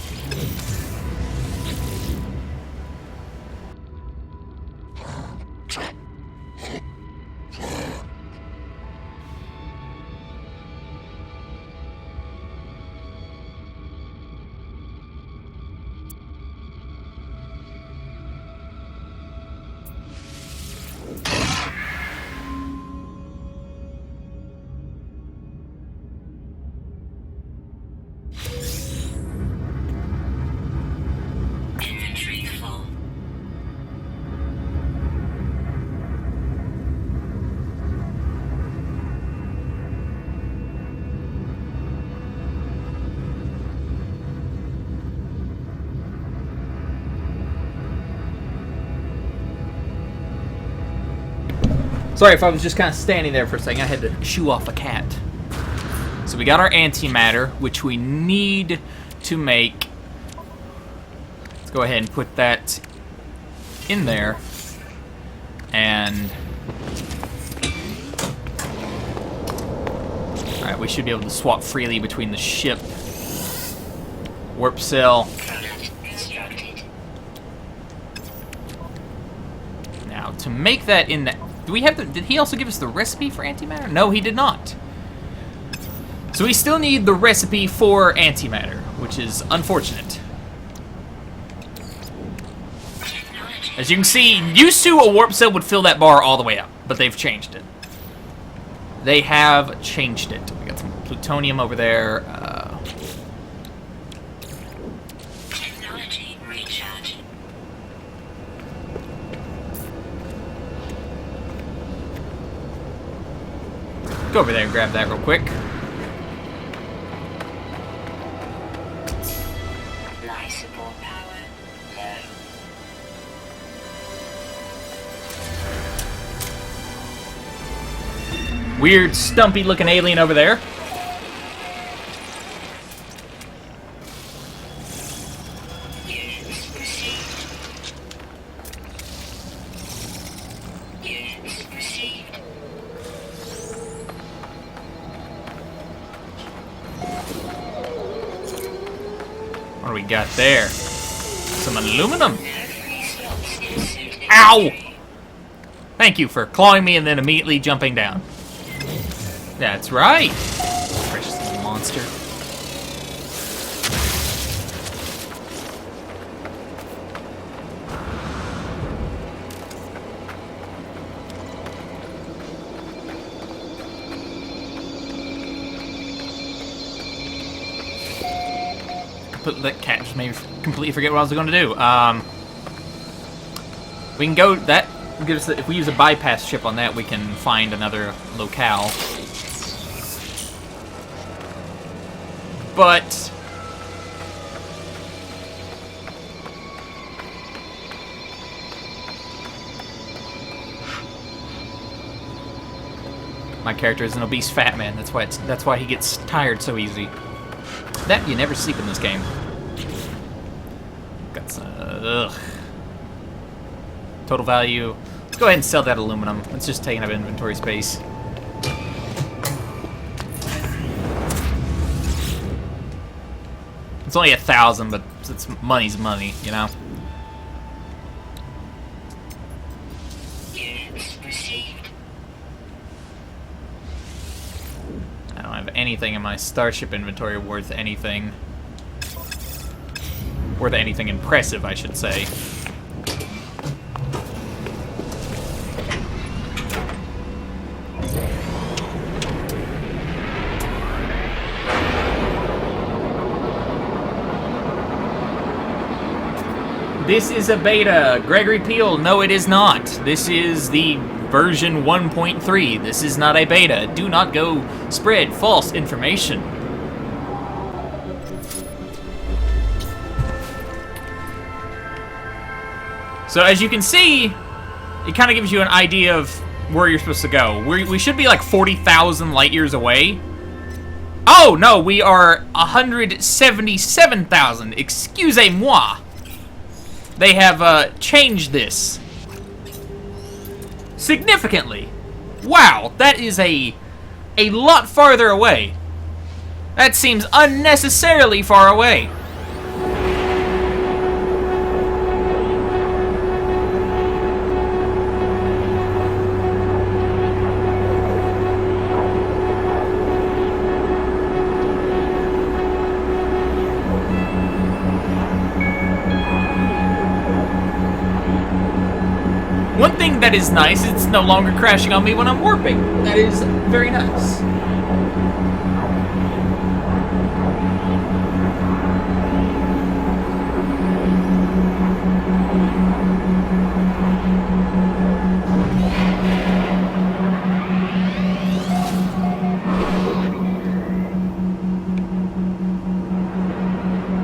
Inventory full. Sorry if I was just kind of standing there for a second. I had to shoo off a cat. So we got our antimatter, which we need to make. Let's go ahead and put that in there. And... Alright, we should be able to swap freely between the ship. Warp cell. Product constructed. Now, to make that in the... Do we have the... Did he also give us the recipe for antimatter? No, he did not. So we still need the recipe for antimatter, which is unfortunate. As you can see, used to a warp cell would fill that bar all the way up, but they've changed it. They have changed it. We got some plutonium over there. Technology recharge. Go over there and grab that real quick. Life support power low. Weird, stumpy-looking alien over there. Units received. Units received. What do we got there? Some aluminum. No free slots in suit Ow! inventory. Thank you for clawing me and then immediately jumping down. That's right. Precious little monster. that cat just made me completely forget what I was going to do. We can go that. Gives us, if we use a bypass chip on that, we can find another locale. But my character is an obese fat man. That's why he gets tired so easy. That you never sleep in this game. Got some. Ugh. Total value. Let's go ahead and sell that aluminum. It's just taking up inventory space. It's only 1,000, but it's money's money, you know. Units received. I don't have anything in my starship inventory worth anything. Worth anything impressive, I should say. This is a beta. Gregory Peel, no it is not. This is the version 1.3. This is not a beta. Do not go spread false information. So as you can see, it kind of gives you an idea of where you're supposed to go. We should be like 40,000 light years away. Oh, no, we are 177,000. Excusez-moi. They have changed this significantly. Wow, that is a lot farther away. That seems unnecessarily far away. One thing that is nice, it's no longer crashing on me when I'm warping. That is very nice.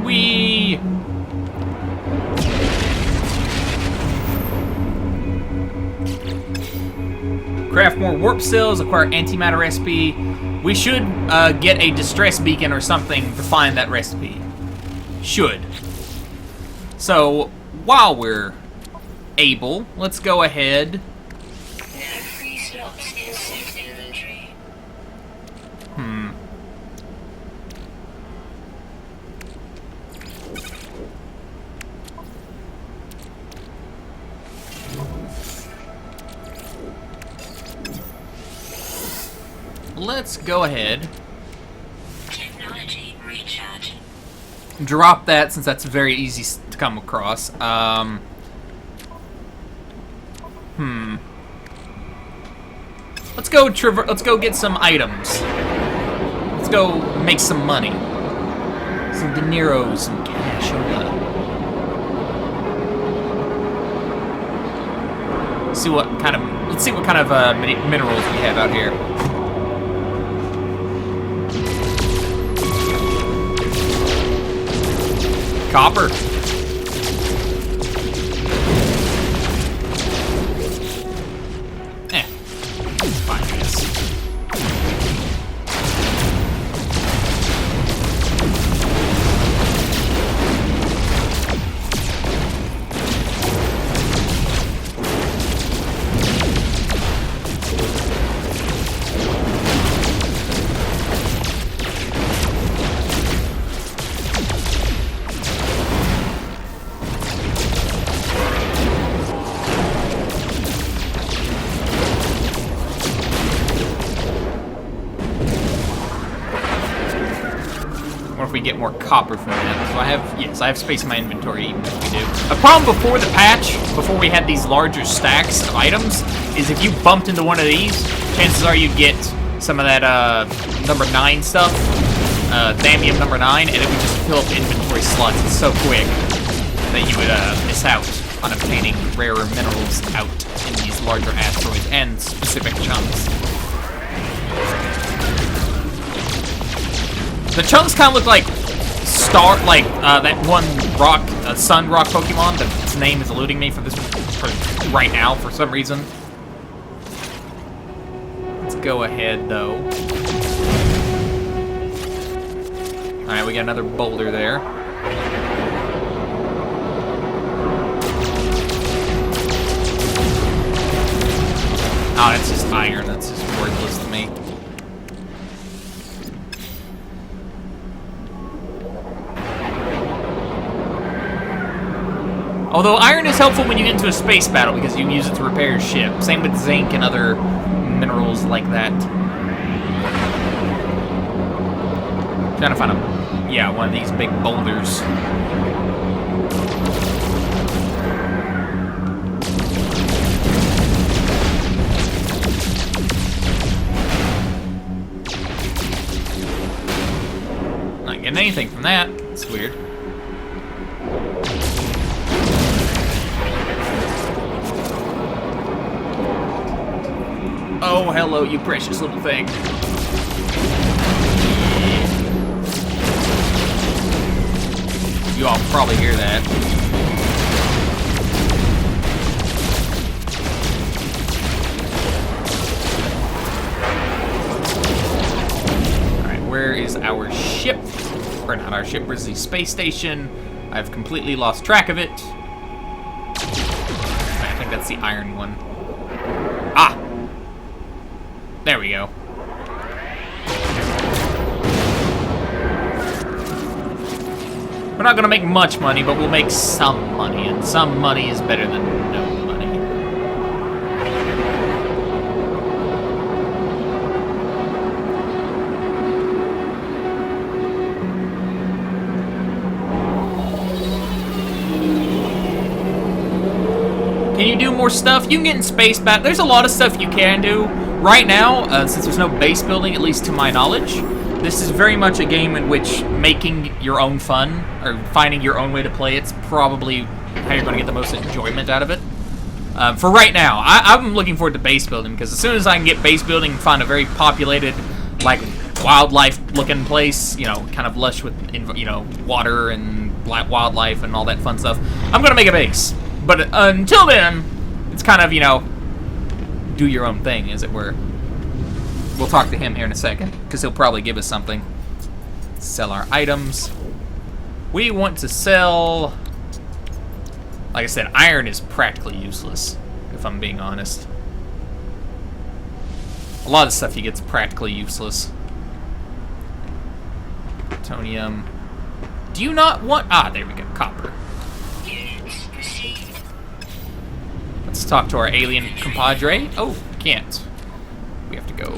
Whee! Craft more warp cells, acquire antimatter recipe. We should get a distress beacon or something to find that recipe. Should. So, while we're able, let's go ahead. No free slots in suit inventory. Let's go ahead. Technology recharge. Drop that since that's very easy to come across. Let's go let's go get some items. Let's go make some money. Some dineros, some cash. Let's see what kind of minerals we have out here. Copper. It's fine, I guess. If we get more copper from that. So I have space in my inventory even if we do. A problem before the patch, before we had these larger stacks of items, is if you bumped into one of these, chances are you'd get some of that number 9 stuff. Thamium number 9, and it would just fill up inventory slots so quick that you would miss out on obtaining rarer minerals out in these larger asteroids and specific chunks. The chunks kind of look like that one rock, sun rock Pokemon. Its name is eluding me for right now for some reason. Let's go ahead though. All right, we got another boulder there. Oh, that's just iron. That's just worthless to me. Although iron is helpful when you get into a space battle because you can use it to repair your ship. Same with zinc and other minerals like that. Trying to find one of these big boulders. Not getting anything from that. It's weird. Oh, hello, you precious little thing. You all probably hear that. Alright, where is our ship? Or not our ship, where's the space station? I've completely lost track of it. I think that's the iron one. Ah! There we go. We're not gonna make much money, but we'll make some money, and some money is better than no money. Can you do more stuff? You can get in space back. There's a lot of stuff you can do. Right now, since there's no base building, at least to my knowledge, this is very much a game in which making your own fun, or finding your own way to play it's probably how you're going to get the most enjoyment out of it. For right now, I'm looking forward to base building, because as soon as I can get base building and find a very populated, like, wildlife-looking place, you know, kind of lush with, you know, water and wildlife and all that fun stuff, I'm going to make a base. But until then, it's kind of, you know, do your own thing, as it were. We'll talk to him here in a second, because he'll probably give us something. Sell our items. We want to sell... Like I said, iron is practically useless, if I'm being honest. A lot of stuff you get's practically useless. Plutonium. Do you not want... Ah, there we go. Copper. Let's talk to our alien compadre. Oh, can't. We have to go.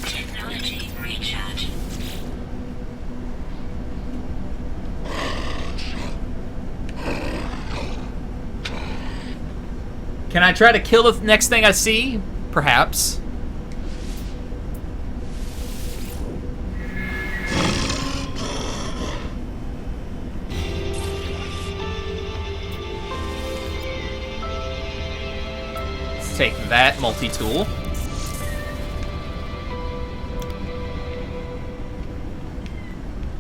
Technology recharge. Can I try to kill the next thing I see? Perhaps. Take that multi-tool.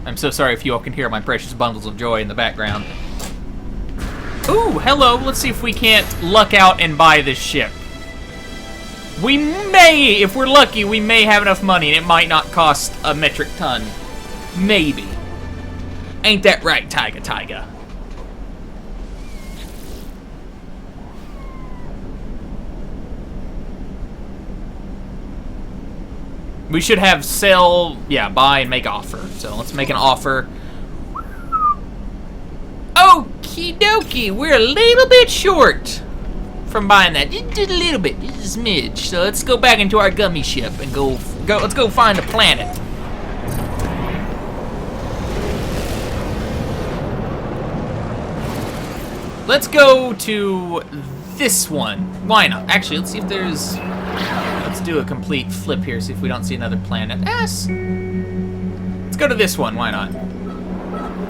I'm so sorry if you all can hear my precious bundles of joy in the background. Ooh, hello. Let's see if we can't luck out and buy this ship. We may, if we're lucky, we may have enough money and it might not cost a metric ton. Maybe. Ain't that right, Tyga? We should have sell, yeah, buy and make offer. So let's make an offer. Okie dokie, we're a little bit short from buying that. Just a little bit, just a smidge. So let's go back into our gummy ship and let's go find a planet. Let's go to this one. Why not? Actually, let's see if there's... Let's do a complete flip here, see if we don't see another planet. Yes! Let's go to this one, why not?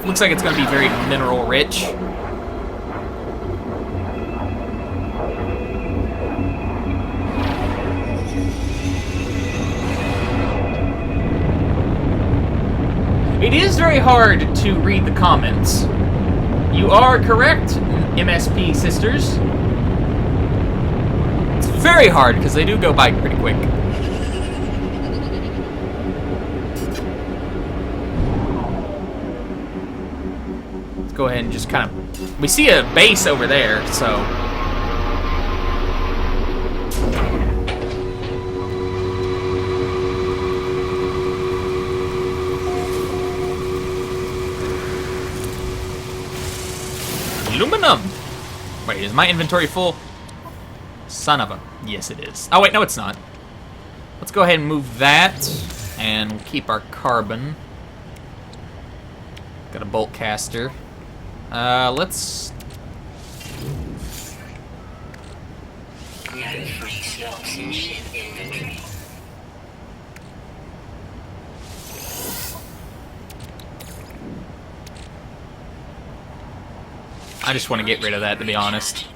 Looks like it's going to be very mineral rich. It is very hard to read the comments. You are correct, MSP sisters. It's very hard because they do go by pretty quick. Let's go ahead and just kind of... We see a base over there, so... Aluminum! Wait, is my inventory full? Son of a... Yes, it is. Oh, wait, no, it's not. Let's go ahead and move that, and we'll keep our carbon. Got a bolt caster. Let's... No free slots in ship inventory. I just want to get rid of that, to be honest.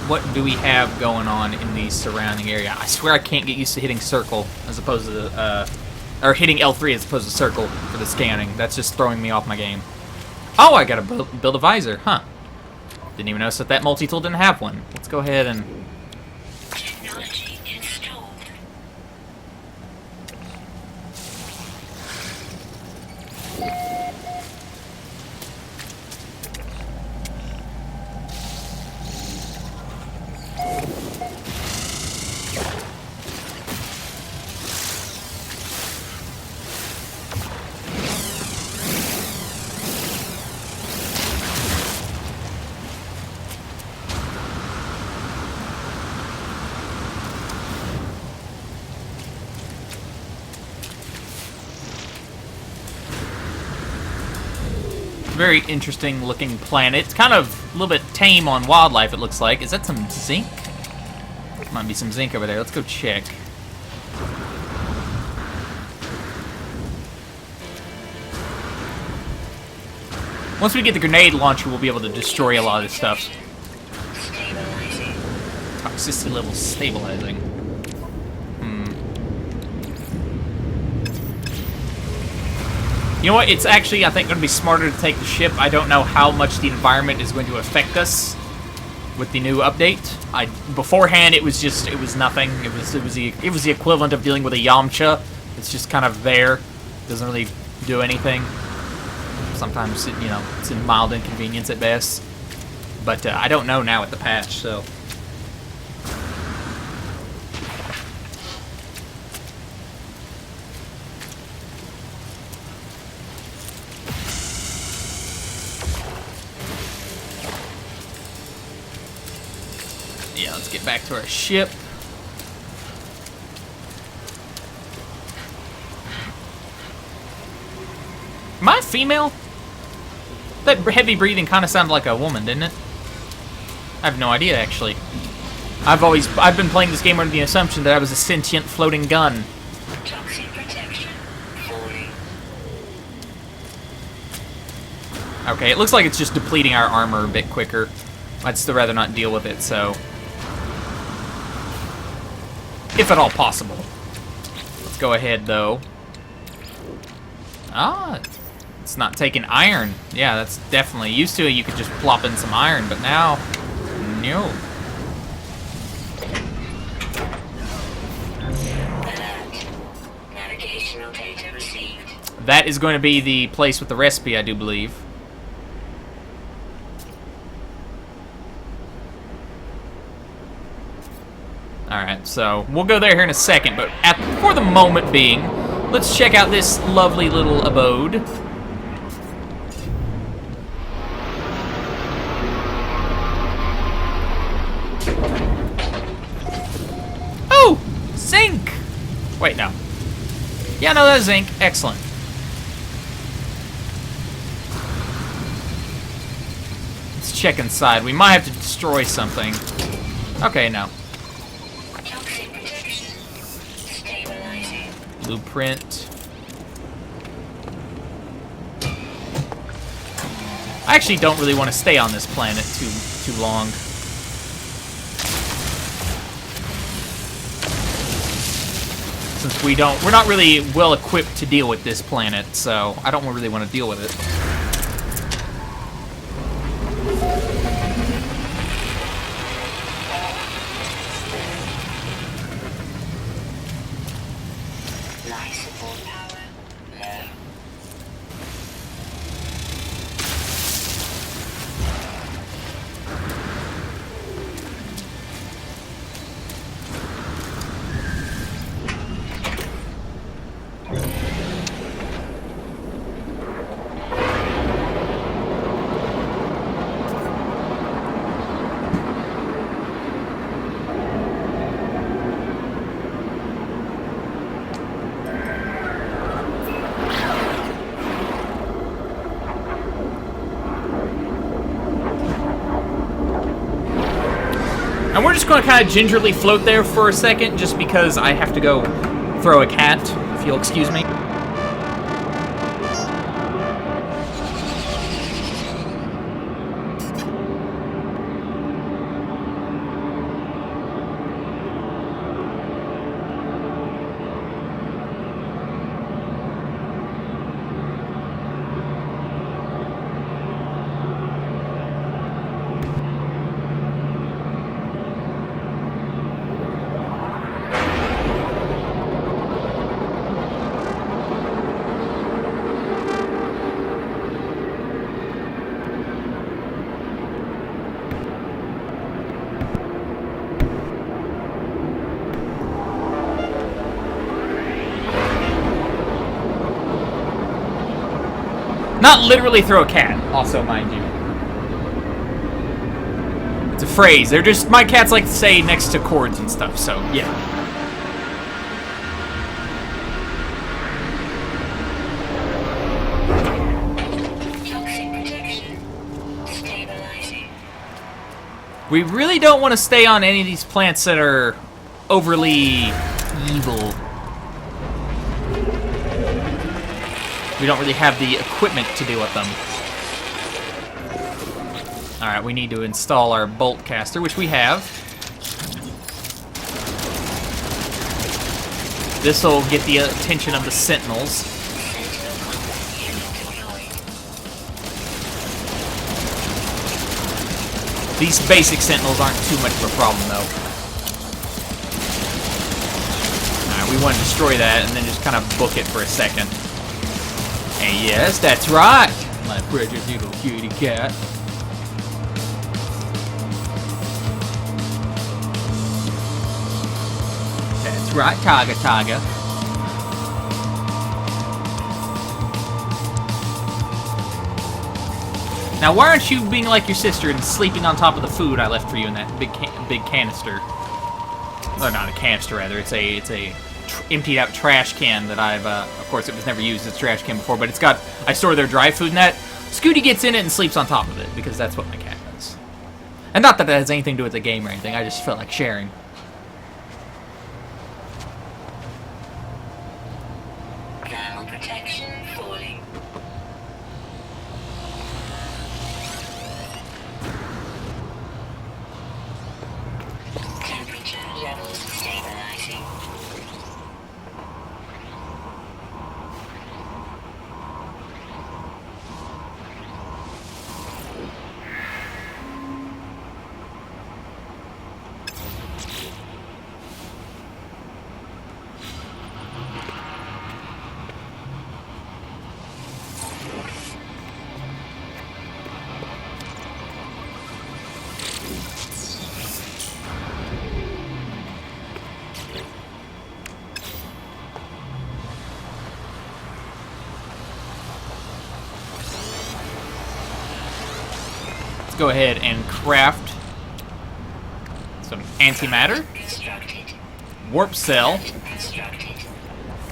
What do we have going on in the surrounding area? I swear I can't get used to hitting circle as opposed to, or hitting L3 as opposed to circle for the scanning. That's just throwing me off my game. Oh, I gotta build a visor, huh? Didn't even notice that that multi-tool didn't have one. Let's go ahead and... Technology installed. Very interesting looking planet. It's kind of a little bit tame on wildlife, it looks like. Is that some zinc? Might be some zinc over there. Let's go check. Once we get the grenade launcher, we'll be able to destroy a lot of this stuff. Stabilizing. Toxicity level stabilizing. You know what? It's actually, I think, going to be smarter to take the ship. I don't know how much the environment is going to affect us with the new update. Beforehand, it was nothing. It was the equivalent of dealing with a Yamcha. It's just kind of there. Doesn't really do anything. Sometimes, it's a mild inconvenience at best. But I don't know now with the patch, so. Yeah, let's get back to our ship. Am I female? That heavy breathing kind of sounded like a woman, didn't it? I have no idea, actually. I've been playing this game under the assumption that I was a sentient floating gun. Toxic protection. Falling. Okay, it looks like it's just depleting our armor a bit quicker. I'd still rather not deal with it, so... If at all possible. Let's go ahead, though. Ah, it's not taking iron. Yeah, that's definitely... Used to it, you could just plop in some iron, but now... No. Alert. Navigational data received. That is going to be the place with the recipe, I do believe. Alright, so we'll go there here in a second, but for the moment being, let's check out this lovely little abode. Oh! Zinc! Wait, no. Yeah, no, that's zinc. Excellent. Let's check inside. We might have to destroy something. Okay, no. Toxic protection. Stabilizing. Blueprint. I actually don't really want to stay on this planet too long. Since we're not really well equipped to deal with this planet, so I don't really want to deal with it. Life support power low. And we're just going to kind of gingerly float there for a second, just because I have to go throw a cat, if you'll excuse me. Not literally throw a cat, also, mind you. It's a phrase. They're just, my cats like to say next to chords and stuff, so, yeah. Toxic protection. Stabilizing. We really don't want to stay on any of these plants that are overly evil. We don't really have the equipment to deal with them. Alright, we need to install our bolt caster, which we have. This will get the attention of the sentinels. Sentinel combat unit deployed. These basic sentinels aren't too much of a problem, though. Alright, we want to destroy that and then just kind of book it for a second. And yes, that's right, my precious little cutie cat. That's right, Tiger. Now, why aren't you being like your sister and sleeping on top of the food I left for you in that big canister? Or not a canister, rather. It's a emptied out trash can that I've, of course it was never used as a trash can before, but it's got, I store their dry food in that. Scooty gets in it and sleeps on top of it, because that's what my cat does. And not that that has anything to do with the game or anything, I just felt like sharing. Thermal protection falling. Temperature levels stabilizing. go ahead and craft some antimatter, Constructed. warp cell, Constructed.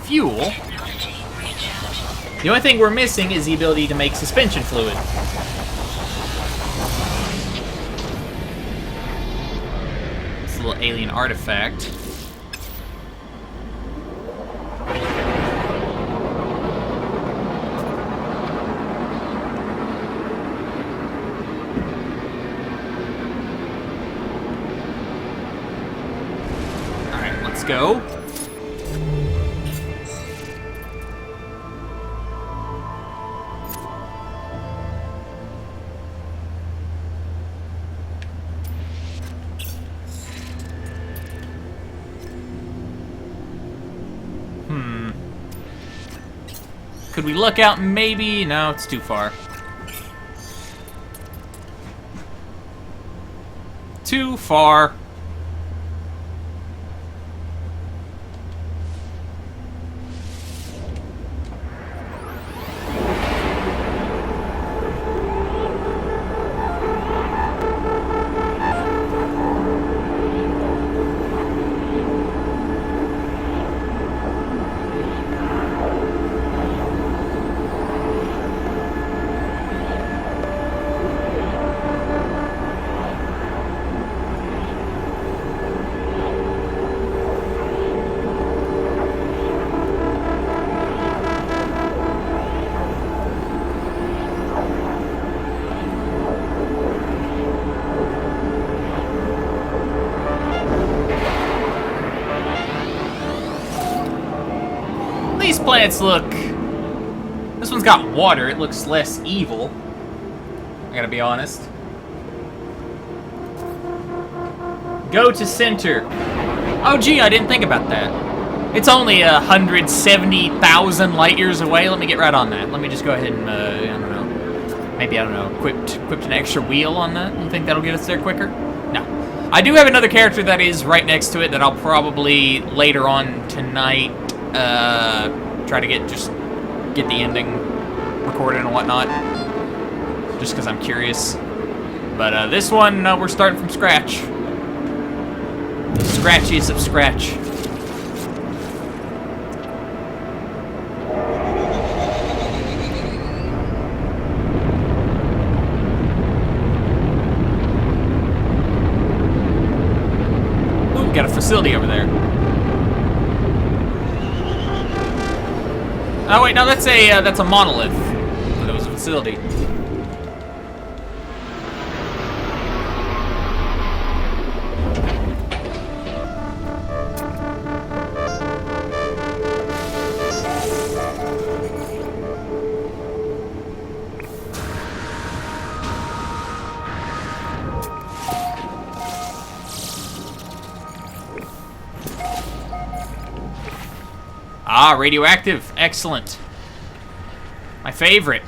fuel. Technology recharge. The only thing we're missing is the ability to make suspension fluid. This little alien artifact. Alright, let's go. Could we look out? Maybe? No, it's too far. Too far. These planets look... This one's got water, it looks less evil. I gotta be honest. Go to center. Oh gee, I didn't think about that. It's only 170,000 light years away. Let me get right on that. Let me just go ahead and, I don't know. Maybe, I don't know, equipped an extra wheel on that? You think that'll get us there quicker? No. I do have another character that is right next to it that I'll probably, later on tonight, try to get the ending recorded and whatnot, just because I'm curious. But this one, we're starting from scratch. The scratchiest of scratch. Ooh, got a facility over there. Oh wait, no, that's a monolith. That was a facility. Ah, radioactive. Excellent. My favorite.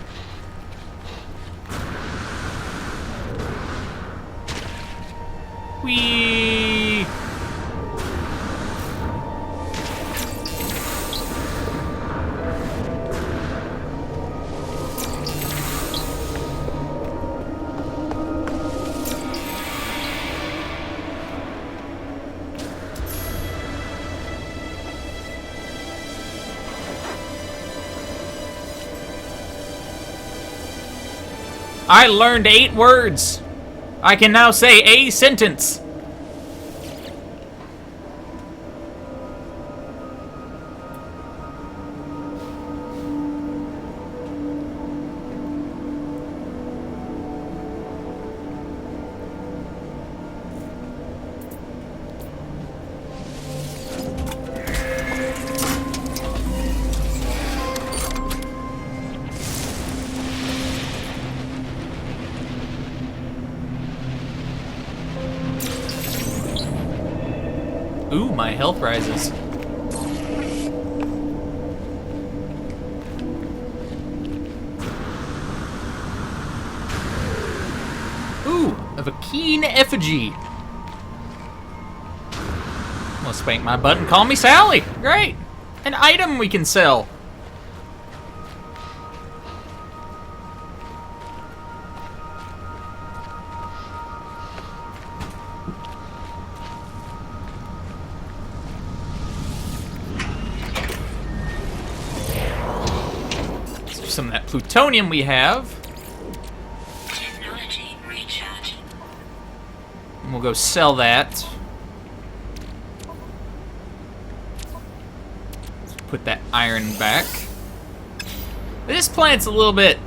Whee! I learned 8 words. I can now say a sentence. Ooh, my health rises. Ooh, of a keen effigy. Well, spank my butt and call me Sally. Great. An item we can sell. some of that plutonium we have. Technology recharge. And we'll go sell that. Let's put that iron back. This planet's a little bit...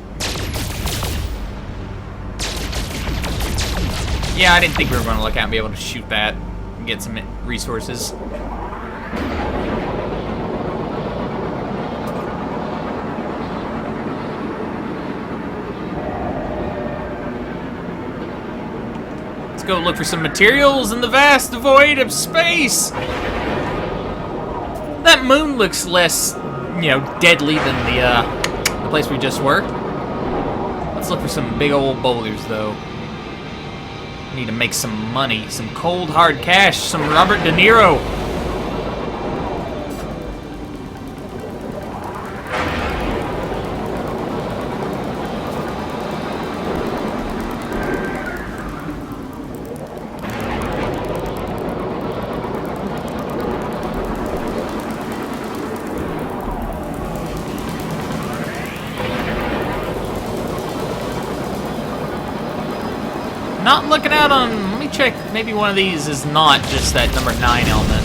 Yeah, I didn't think we were going to look out and be able to shoot that and get some resources. Let's go look for some materials in the vast void of space. That moon looks less, you know, deadly than the place we just were. Let's look for some big old boulders, though. Need to make some money, some cold hard cash, some Robert De Niro. Not looking out on... Let me check. Maybe one of these is not just that number 9 element.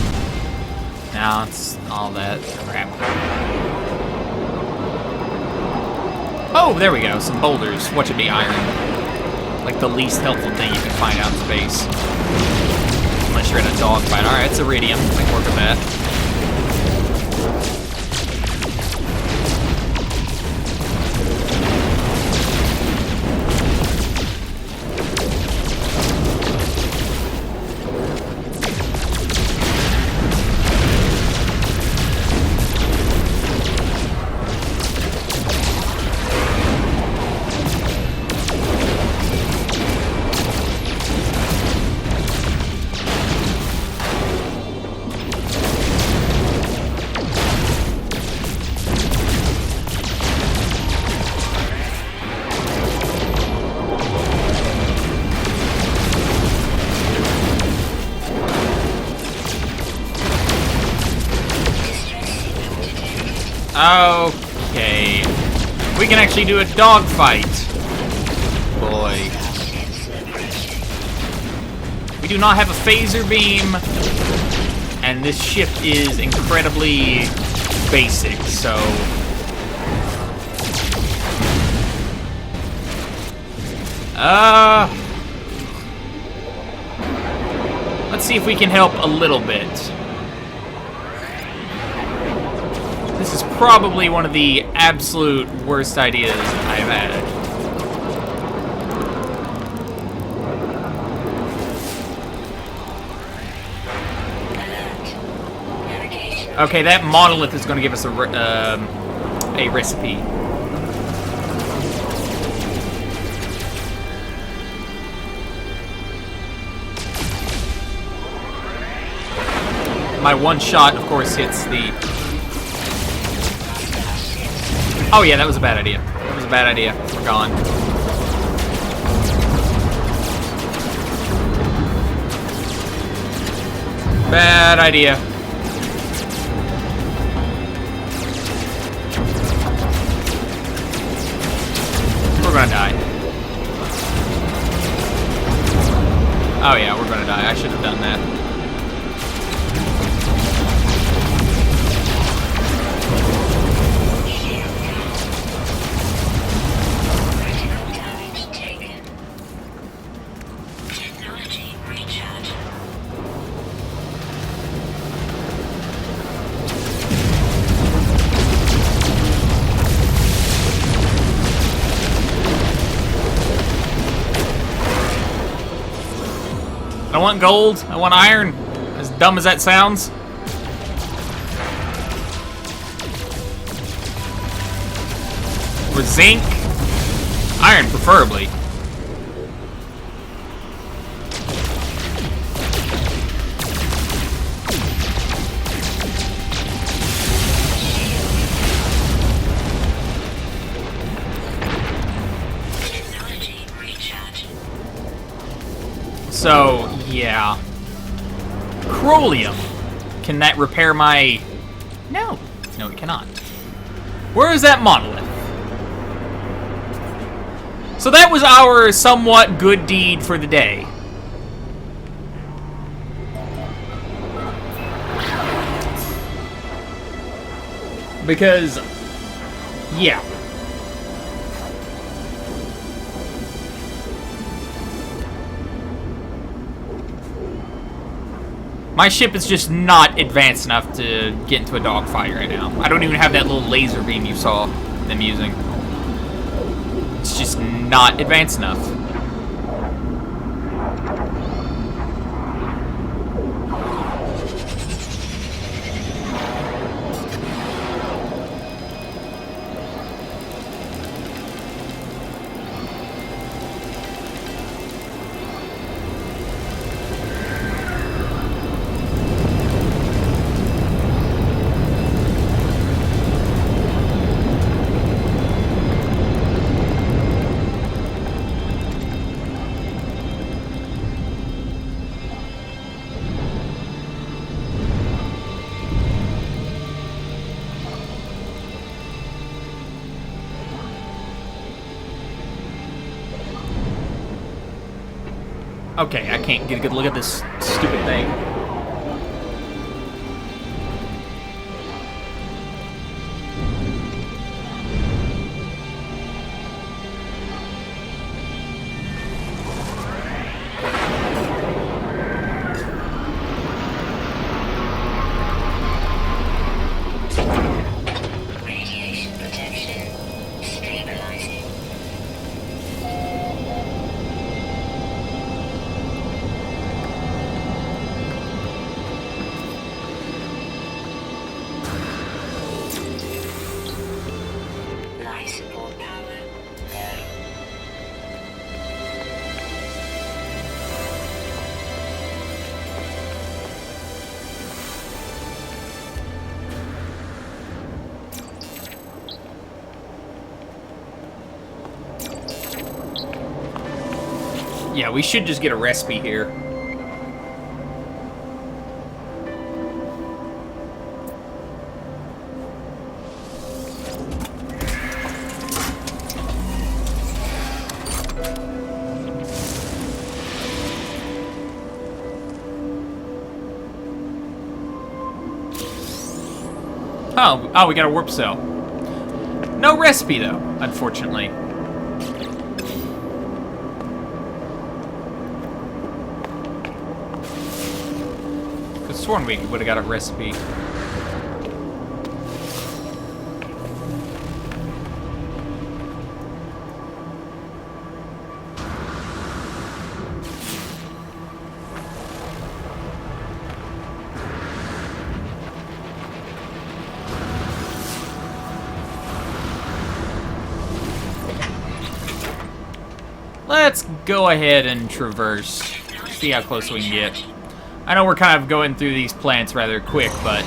No, it's all that crap. Oh, there we go. Some boulders. What should be iron? Like the least helpful thing you can find out in space. Unless you're in a dogfight. Alright, it's iridium. I can work with that. Okay. We can actually do a dogfight. Boy. We do not have a phaser beam. And this ship is incredibly basic, so... Let's see if we can help a little bit. This is probably one of the absolute worst ideas I've had. Okay, that monolith is going to give us a recipe. My one shot, of course, hits the... Oh yeah, that was a bad idea. That was a bad idea. We're gone. Bad idea. We're gonna die. Oh yeah, we're gonna die. I should have done that. I want gold. I want iron. As dumb as that sounds. Or zinc. Iron, preferably. So, yeah. Chromium. Can that repair my... No. No, it cannot. Where is that monolith? So that was our somewhat good deed for the day. Because, yeah. My ship is just not advanced enough to get into a dogfight right now. I don't even have that little laser beam you saw them using. It's just not advanced enough. Okay, I can't get a good look at this stupid thing. Radiation protection stabilizing. Life support power low. Yeah, we should just get a recipe here. Oh, we got a warp cell. No recipe, though, unfortunately. Could've sworn we would have got a recipe. Let's go ahead and traverse. See how close we can get. I know we're kind of going through these planets rather quick, but...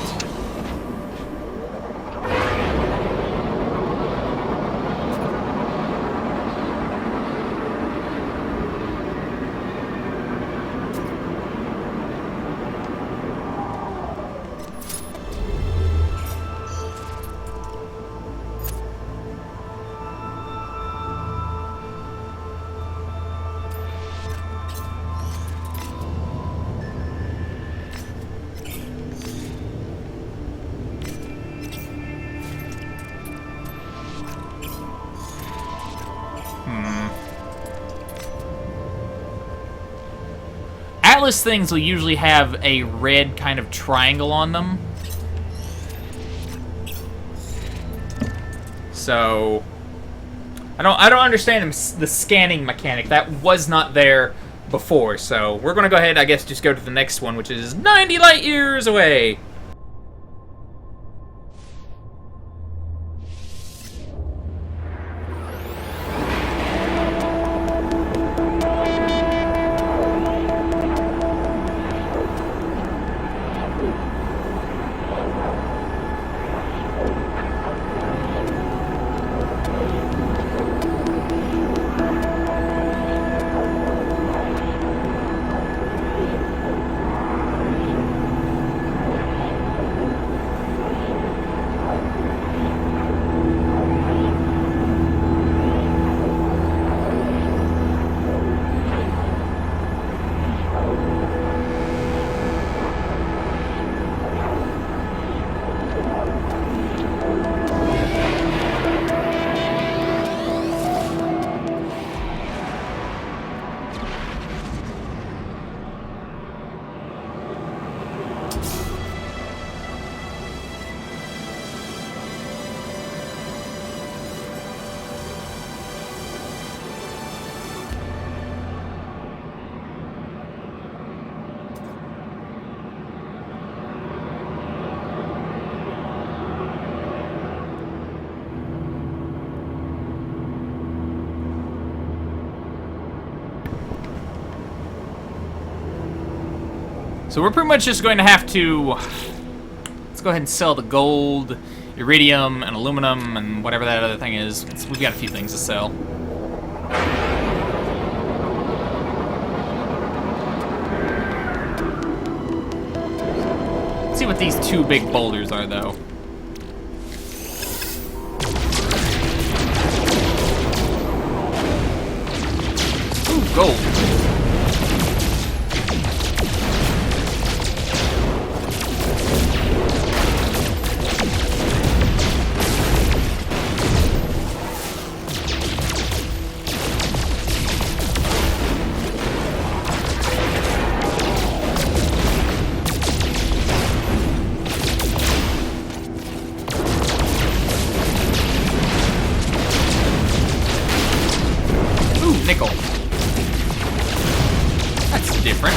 Atlas things will usually have a red kind of triangle on them. So I don't understand the scanning mechanic. That was not there before. So we're gonna go ahead, I guess, just go to the next one, which is 90 light years away. So we're pretty much just going to have to... Let's go ahead and sell the gold, iridium, and aluminum, and whatever that other thing is. We've got a few things to sell. Let's see what these two big boulders are, though. Ooh, gold. Nickel. That's different.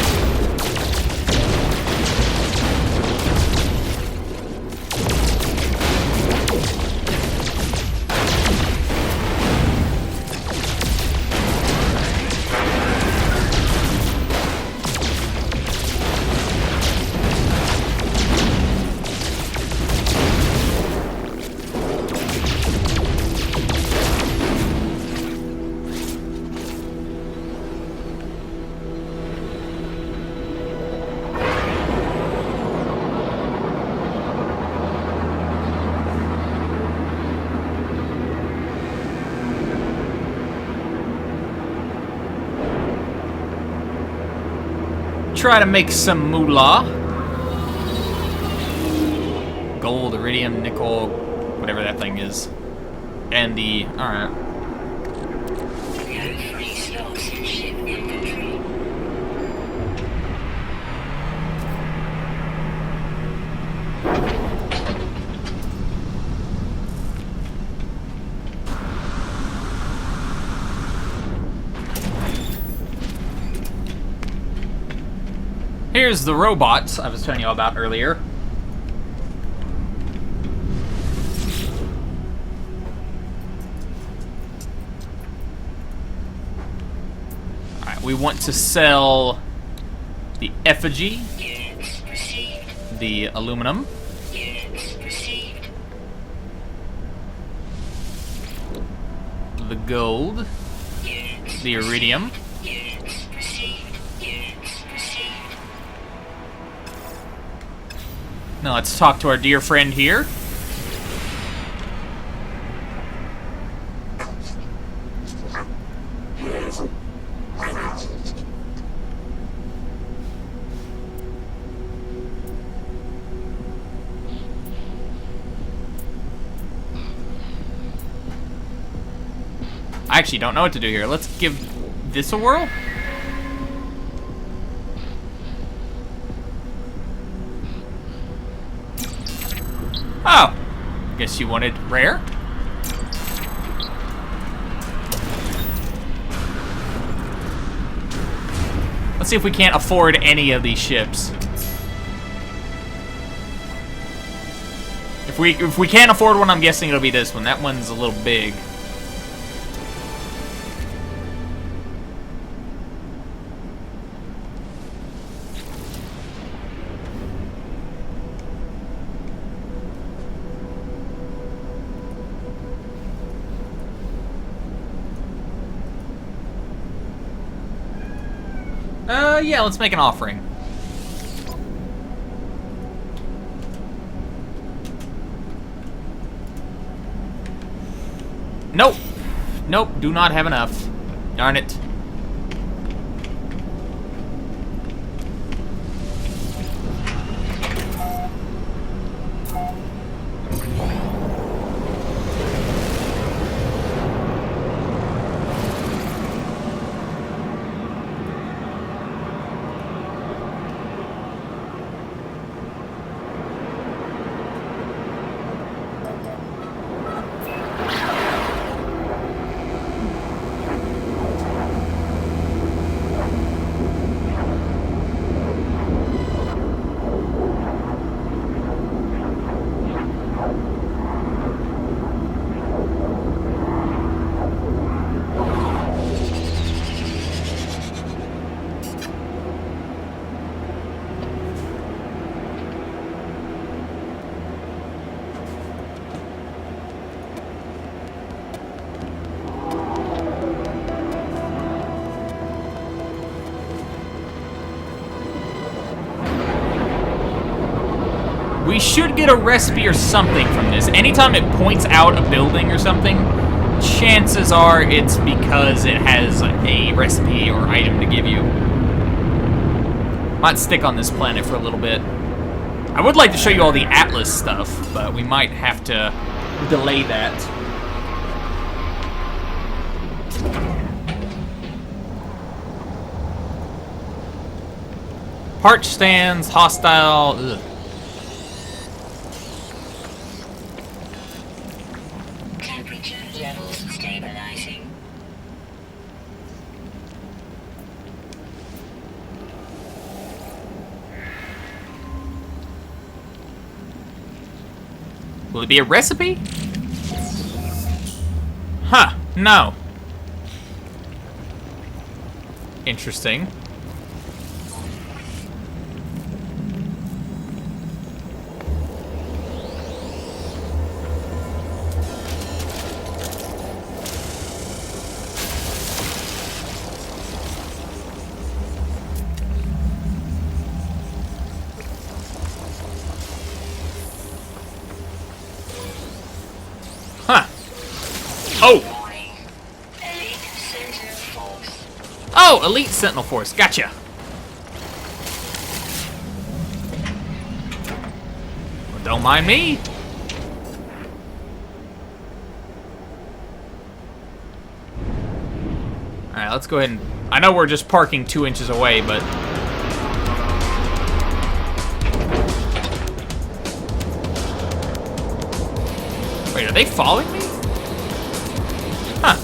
Try to make some moolah. Gold, iridium, nickel, whatever that thing is. And the... Alright. No free slots in ship inventory. Here's the robots I was telling you about earlier. Alright, we want to sell the effigy, Units received. the aluminum, Units received. the gold, Units the iridium, Units received. Units received. Now let's talk to our dear friend here. I actually don't know what to do here. Let's give this a whirl. Oh, guess you wanted rare? Let's see if we can't afford any of these ships. If we can't afford one, I'm guessing it'll be this one. That one's a little big. Yeah, let's make an offering. Nope. Nope, do not have enough. Darn it. We should get a recipe or something from this. Anytime it points out a building or something, chances are it's because it has a recipe or item to give you. Might stick on this planet for a little bit. I would like to show you all the Atlas stuff, but we might have to delay that. Parch stands, hostile. Ugh. Temperature levels stabilizing. Will it be a recipe? Huh, no. Interesting. Huh. Oh! Elite Sentinel Force. Oh, Elite Sentinel Force. Gotcha. Well, don't mind me. Alright, let's go ahead and... I know we're just parking 2 inches away, but... Wait, are they following me? Huh.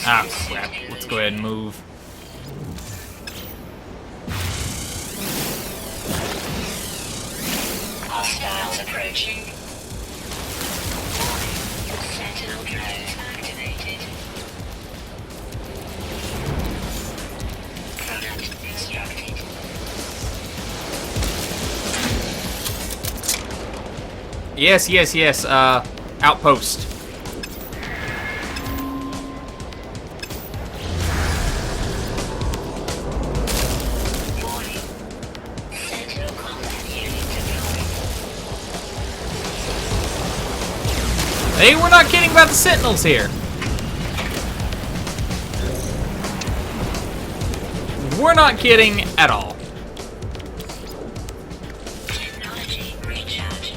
Ah, crap. Let's go ahead and move. Hostiles approaching. Sentinel drones activated. Product instructed. Yes, yes, yes. Outpost. Warning. Sentinel combat unit deployed. Hey, we're not kidding about the Sentinels here. We're not kidding at all. Technology recharge.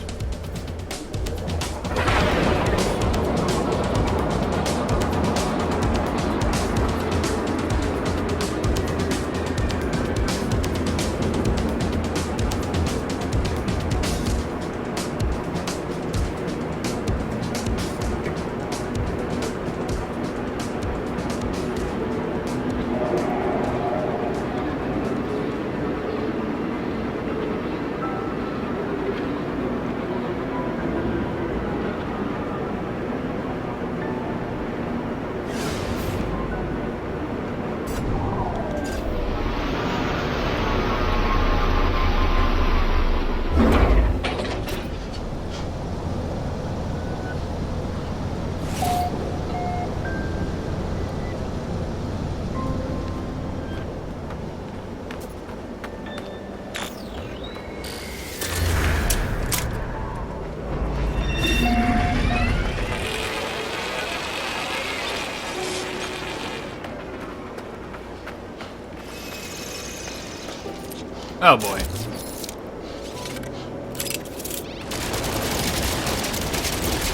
Oh boy.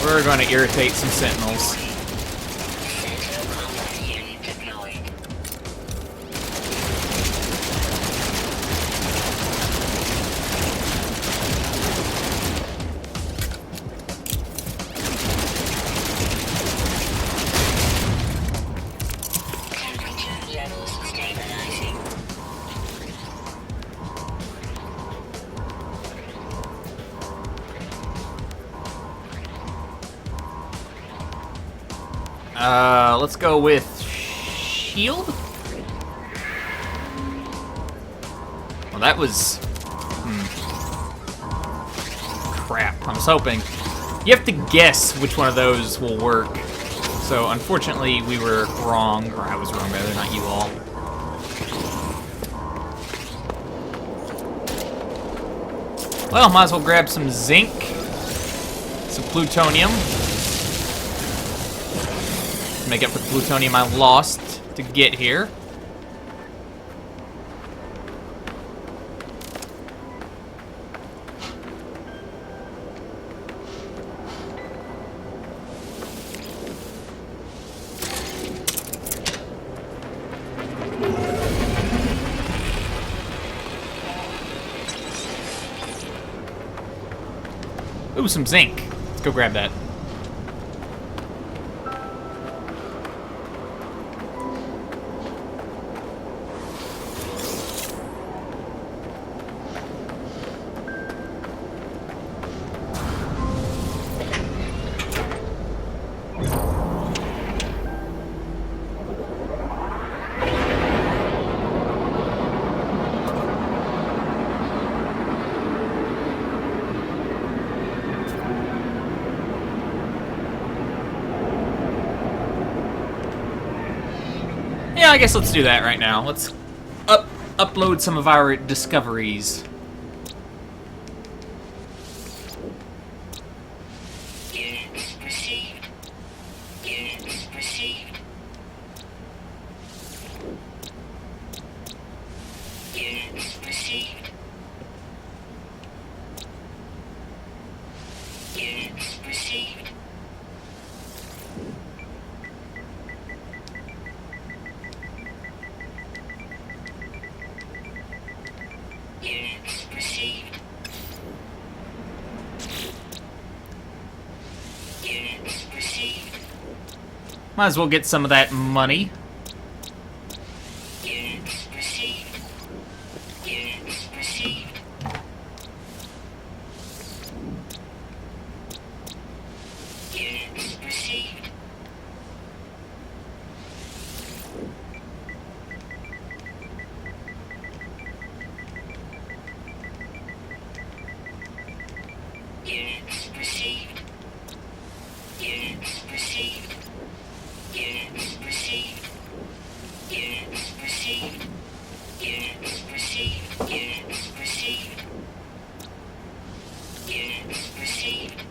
We're going to irritate some Sentinels. Sentinel combat unit deployed. Temperature levels stabilizing. Let's go with shield. Well, that was. crap. I was hoping. You have to guess which one of those will work. So, unfortunately, we were wrong. Or I was wrong, rather, not you all. Well, might as well grab some zinc. Some plutonium. Make up for the plutonium I lost to get here. Ooh, some zinc. Let's go grab that. Yeah, I guess let's do that right now. Let's upload some of our discoveries. Units received. Units received. Units received. Units received. Units received. Units received. Might as well get some of that money. Units received. Units received. Units received. Units received. Units received. Units received. Units received. Units received. Units received. Units received.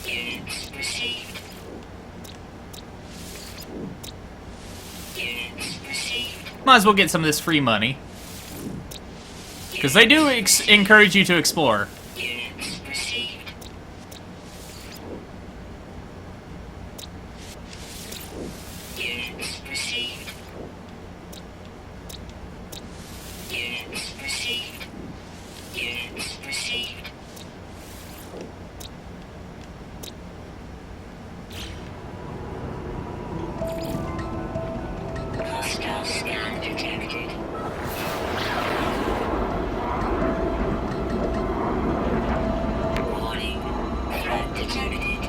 Units received. Units received. Might as well get some of this free money. Because they do encourage you to explore. Units received. Units received. Units received. Units received. Hostile scan detected. Warning. Threat detected.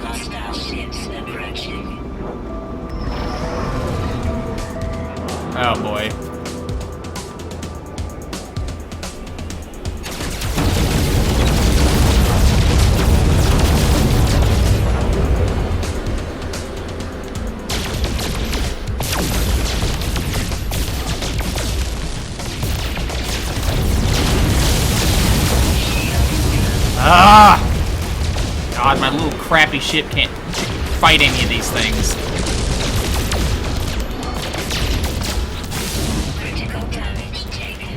Hostile ships approaching. Oh boy. Ah! God, my little crappy ship can't fight any of these things. Critical damage taken.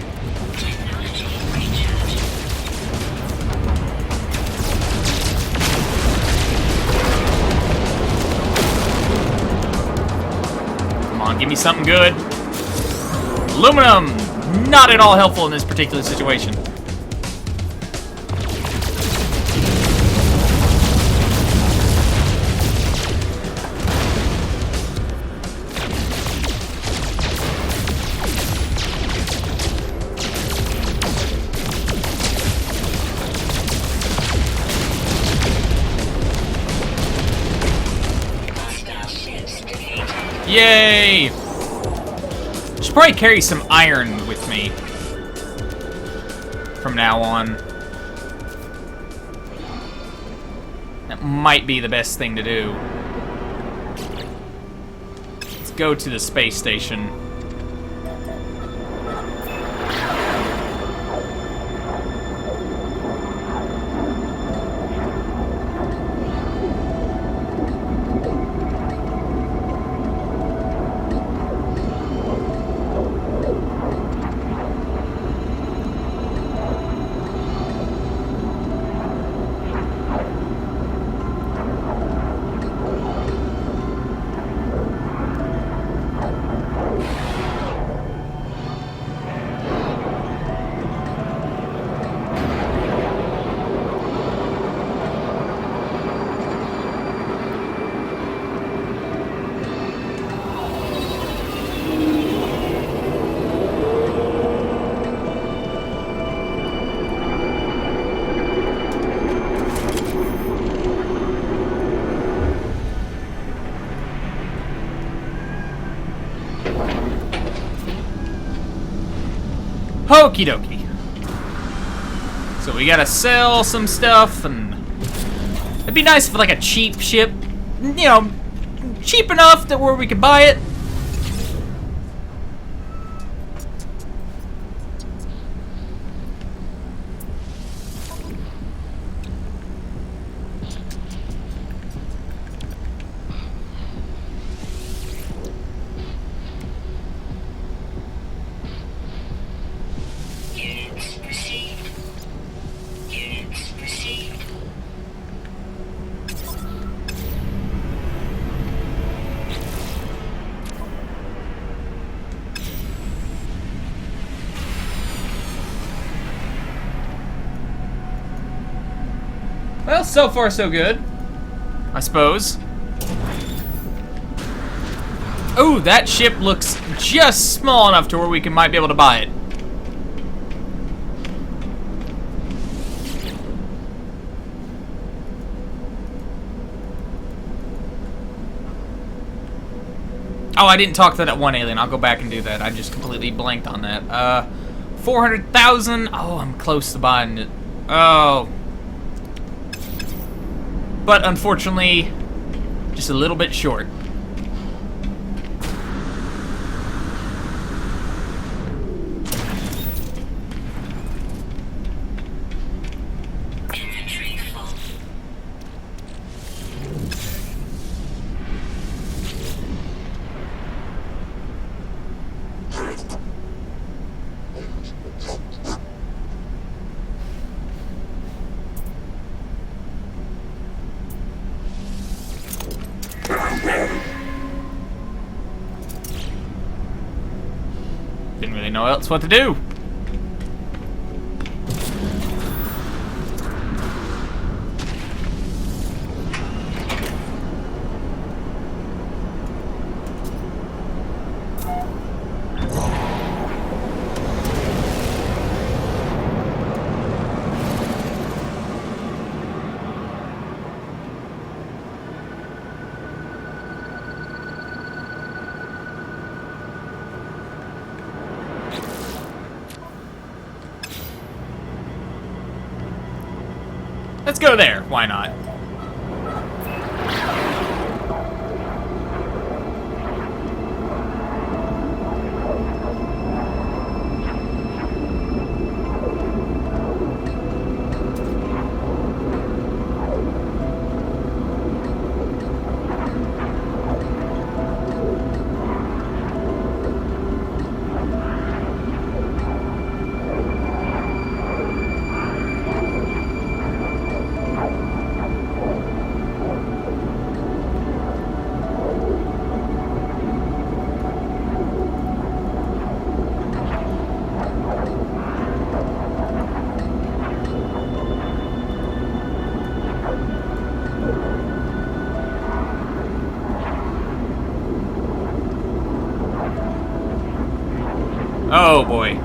Technology recharged. Come on, give me something good. Aluminum! Not at all helpful in this particular situation. Hostile ships defeated. Yay! Should probably carry some iron with me from now on. That might be the best thing to do. Let's go to the space station. Okie dokie. So we gotta sell some stuff, and it'd be nice for like a cheap ship, you know, cheap enough that where we could buy it. Units received. Units received. Well, so far so good, I suppose. Oh, that ship looks just small enough to where we might be able to buy it. Oh, I didn't talk to that one alien. I'll go back and do that. I just completely blanked on that. 400,000. Oh, I'm close to buying it. Oh. But unfortunately, just a little bit short. Inventory full. Didn't really know else what to do. Let's go there. Why not? Oh boy.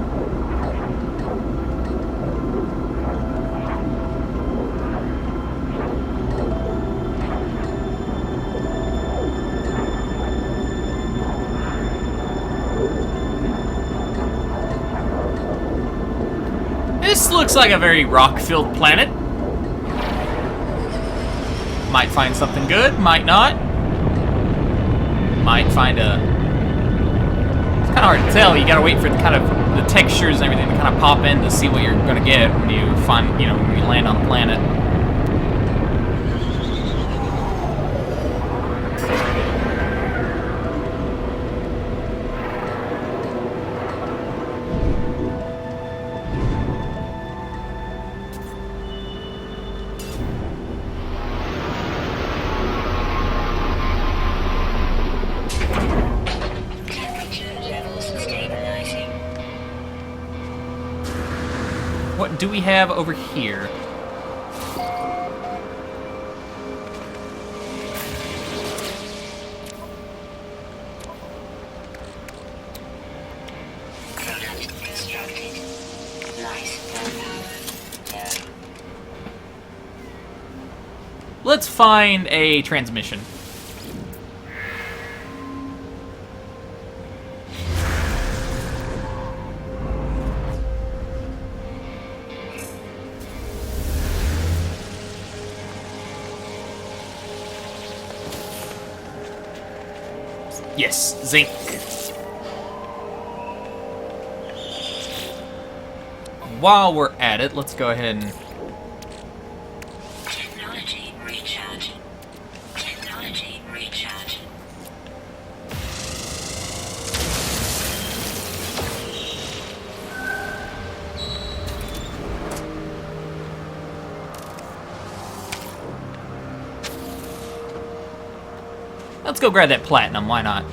looks like a very rock-filled planet. Might find something good, might not. Might find a... It's kind of hard to tell. You gotta wait for the textures and everything to kind of pop in to see what you're gonna get when you find, when you land on a planet. What do we have over here? Let's find a transmission. Yes, zinc. While we're at it, let's go ahead and... Technology recharge. Technology recharge. Let's go grab that platinum, why not?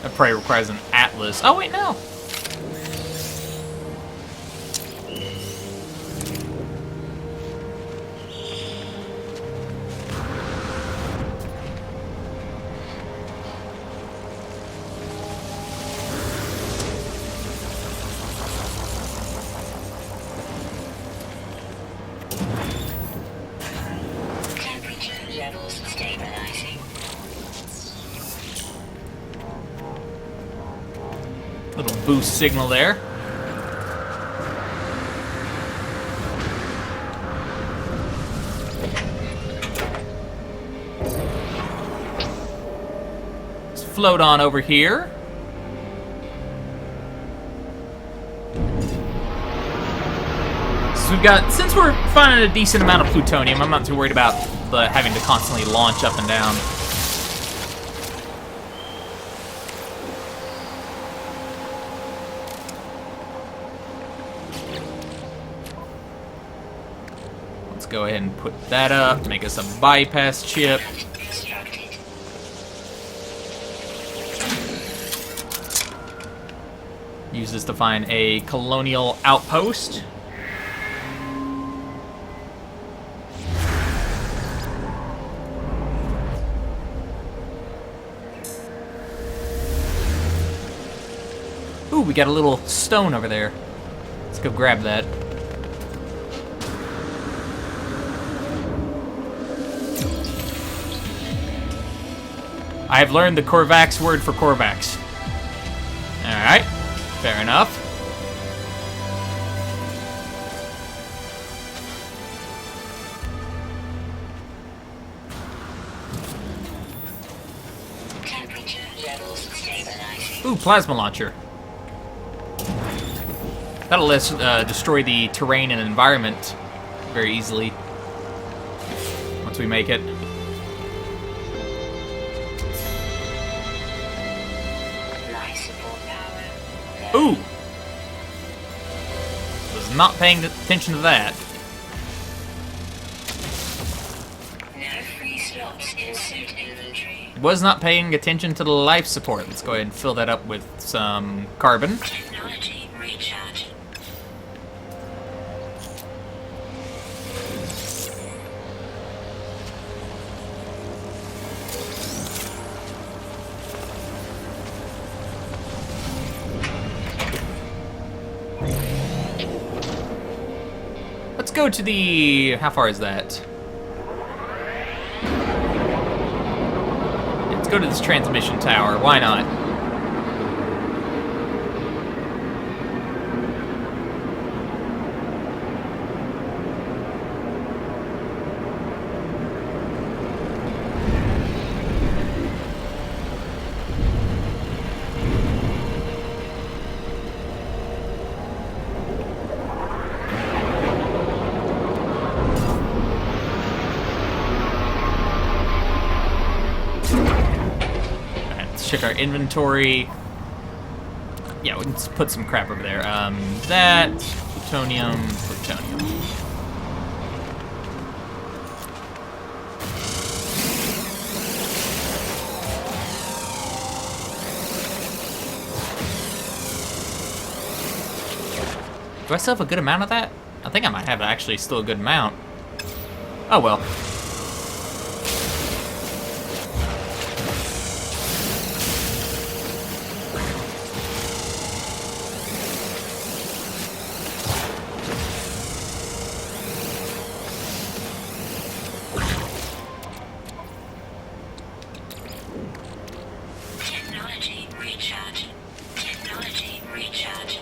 That probably requires an atlas. Oh, wait, no. Temperature levels stabilizing. Little boost signal there. Let's float on over here. So we've got, since we're finding a decent amount of plutonium, I'm not too worried about having to constantly launch up and down. Go ahead and put that up, make us a bypass chip. Use this to find a colonial outpost. Ooh, we got a little stone over there. Let's go grab that. I have learned the Korvax word for Korvax. Alright, fair enough. Temperature levels stabilizing. Ooh, plasma launcher. That'll let us destroy the terrain and environment very easily once we make it. Ooh! Was not paying attention to that. No free slots in suit inventory. Was not paying attention to the life support. Let's go ahead and fill that up with some carbon. Technology recharge. Let's go to the... How far is that? go to this transmission tower. Why not? Check our inventory. Yeah, we can just put some crap over there. That, plutonium. Do I still have a good amount of that? I think I might have actually still a good amount. Oh well. Technology recharge. Technology recharge.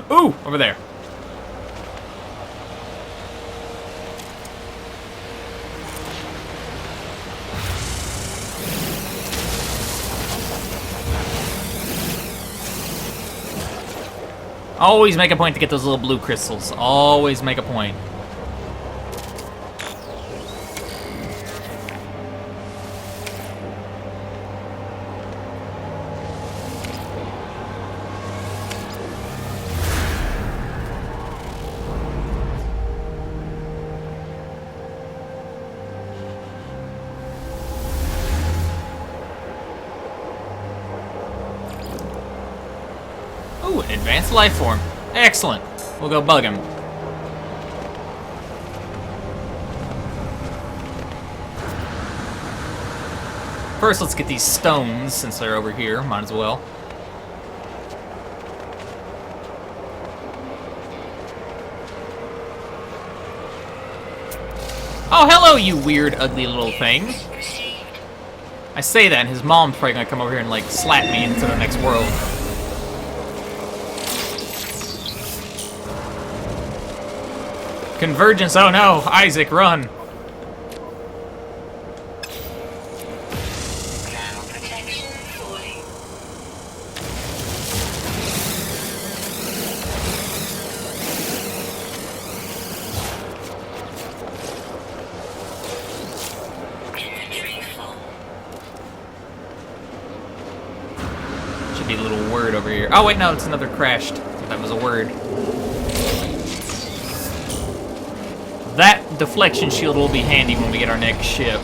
Ooh, over there. Always make a point to get those little blue crystals. Always make a point. Ooh, an advanced life form. Excellent. We'll go bug him. First, let's get these stones, since they're over here. Might as well. Oh, hello, you weird, ugly little thing. I say that, and his mom's probably gonna come over here and, like, slap me into the next world. Convergence, oh no! Isaac, run! Ground protection falling. Inventory full. Should be a little word over here. Oh wait, no, it's another crashed. That was a word. That deflection shield will be handy when we get our next ship.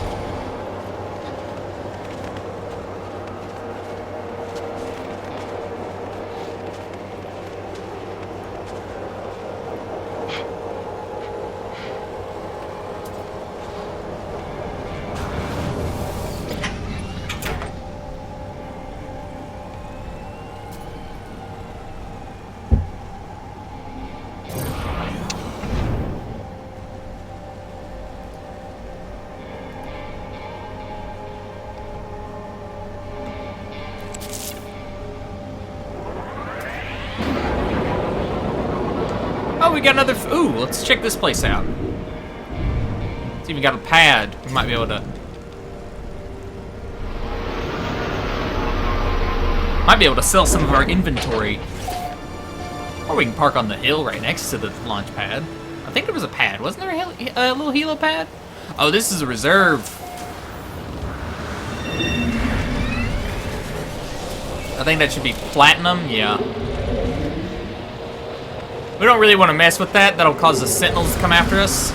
Oh, we got another. Ooh, let's check this place out. It's even got a pad. We might be able to. Might be able to sell some of our inventory. Or we can park on the hill right next to the launch pad. I think there was a pad. Wasn't there a little helo pad? Oh, this is a reserve. I think that should be platinum. Yeah. We don't really want to mess with that. That'll cause the sentinels to come after us.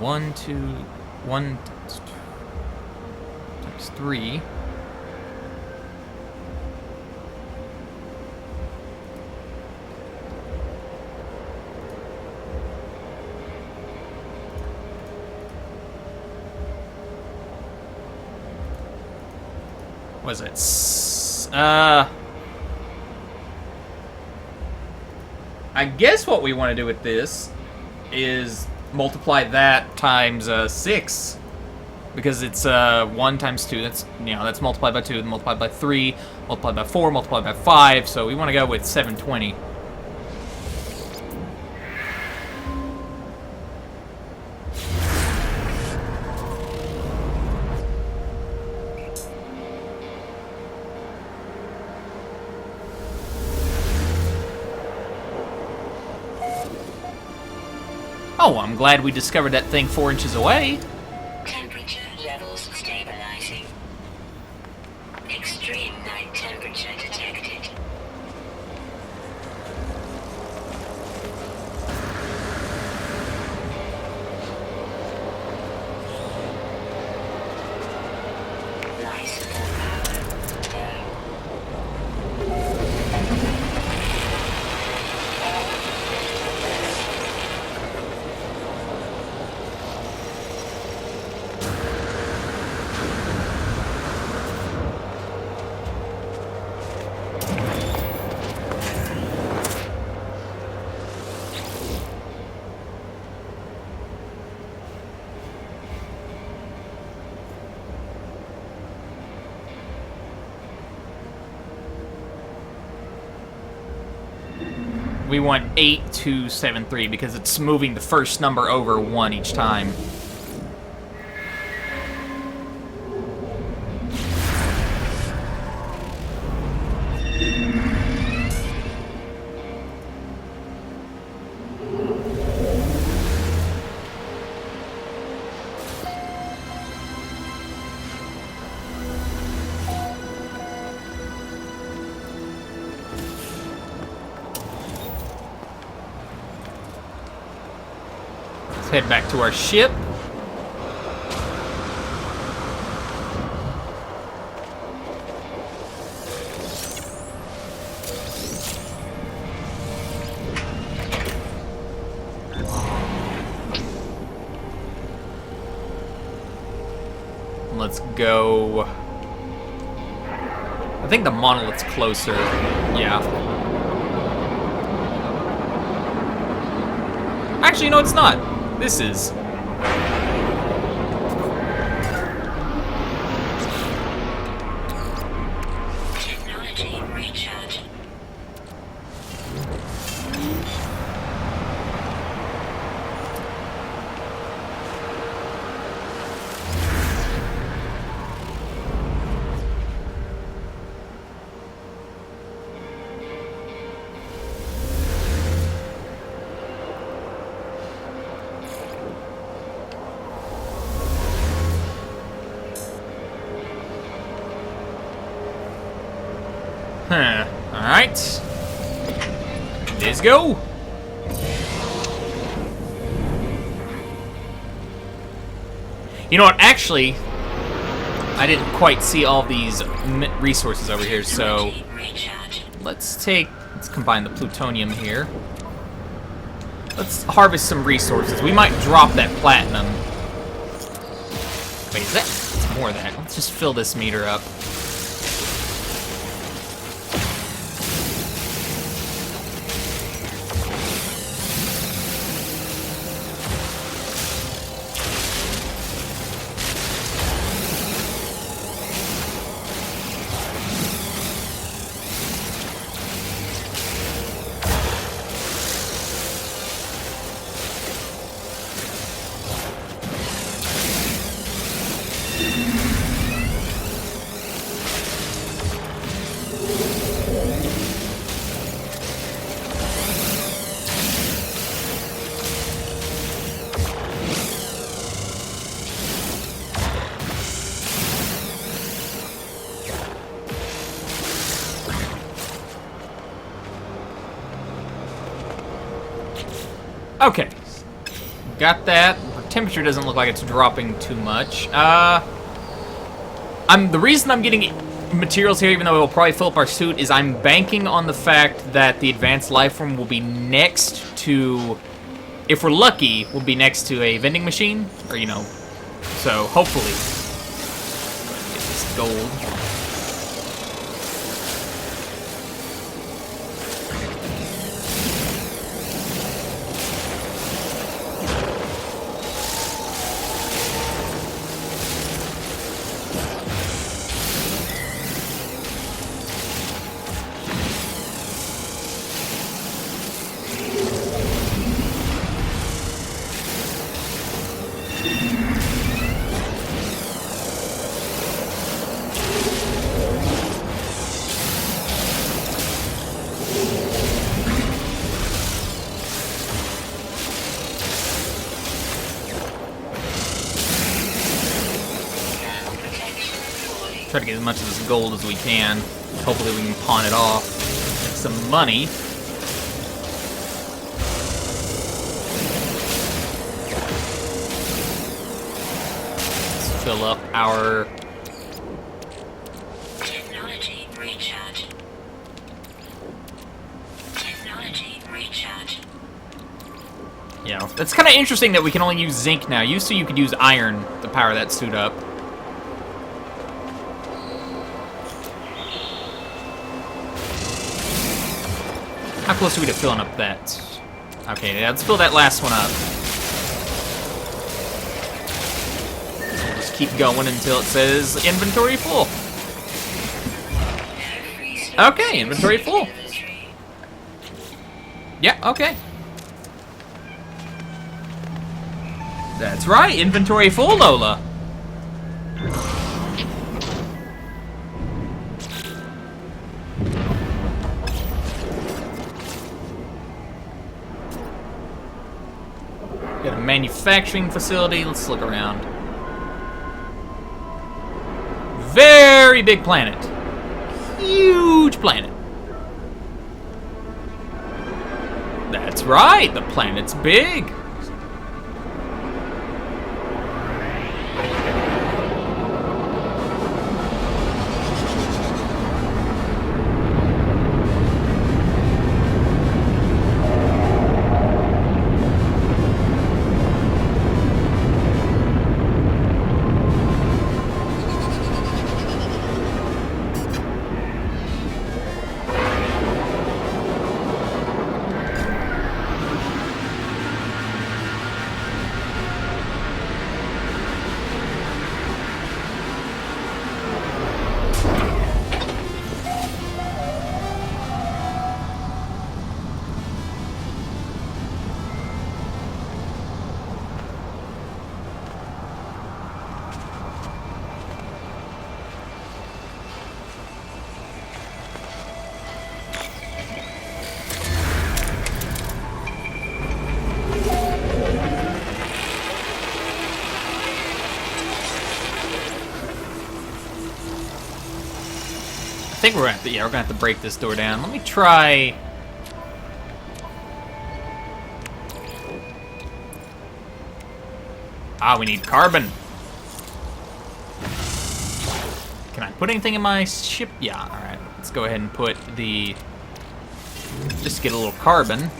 1, 2, 1 times 3. Was it? I guess what we want to do with this is multiply that times 6, because it's 1 times 2. That's that's multiplied by 2, then multiplied by 3, multiplied by 4, multiplied by 5. So we want to go with 720. Oh, I'm glad we discovered that thing 4 inches away. Temperature levels stabilizing. Extreme night temperature detected. Lysenol power We want 8273 because it's moving the first number over 1 each time. Head back to our ship. Let's go. I think the monolith's closer. Yeah. Actually, no, it's not. This is. technology recharge. Huh. Alright. Let's go. You know what? Actually, I didn't quite see all these resources over here, so let's combine the plutonium here. Let's harvest some resources. We might drop that platinum. Wait, is that? It's more of that. Let's just fill this meter up. Okay, got that. We're Temperature doesn't look like it's dropping too much. The reason I'm getting materials here, even though it will probably fill up our suit, is I'm banking on the fact that the advanced life form will be next to, if we're lucky, will be next to a vending machine, or you know, so hopefully get this gold. Try to get as much of this gold as we can. Hopefully we can pawn it off. Get some money. Let's fill up our... Technology recharge. Technology recharge. Yeah, that's kind of interesting that we can only use zinc now. Used to you could use iron to power that suit up. How close are we to filling up that? Okay, let's fill that last one up. We'll just keep going until it says inventory full. Okay, inventory full. Yeah, okay. That's right, inventory full, Lola. Got a manufacturing facility. Let's look around. Very big planet. Huge planet. That's right, the planet's big. I think we're gonna have to break this door down. Let me try. Ah, we need carbon. Can I put anything in my ship? Yeah, alright. Let's go ahead and put the... Just get a little carbon.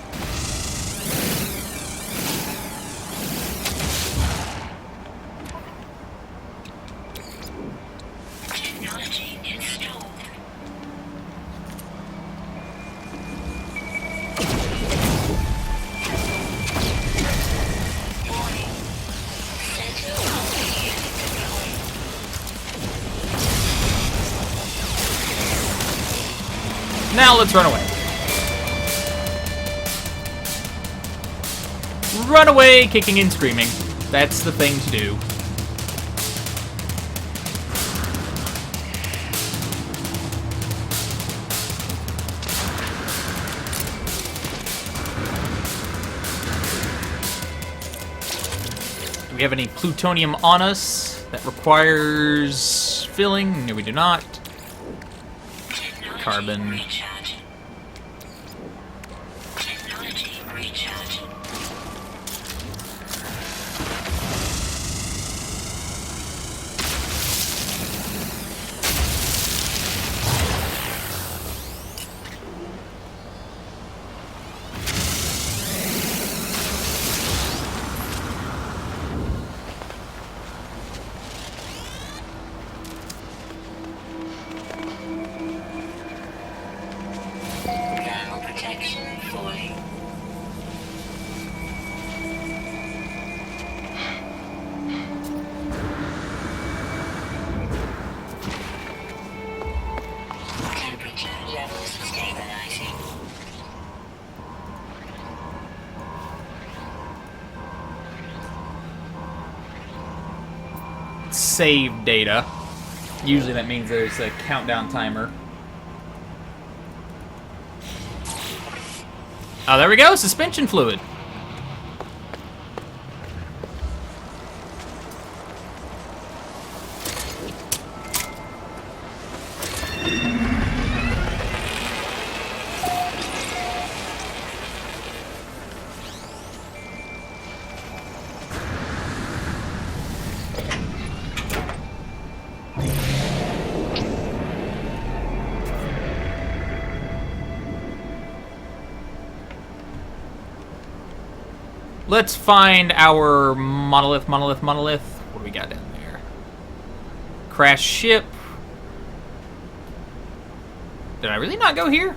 Now let's run away. Run away, kicking and screaming. That's the thing to do. Do we have any plutonium on us that requires filling? No, we do not. Carbon. save data. Usually that means there's a countdown timer. Oh, there we go, suspension fluid. Let's find our monolith. What do we got down there? Crash ship. Did I really not go here?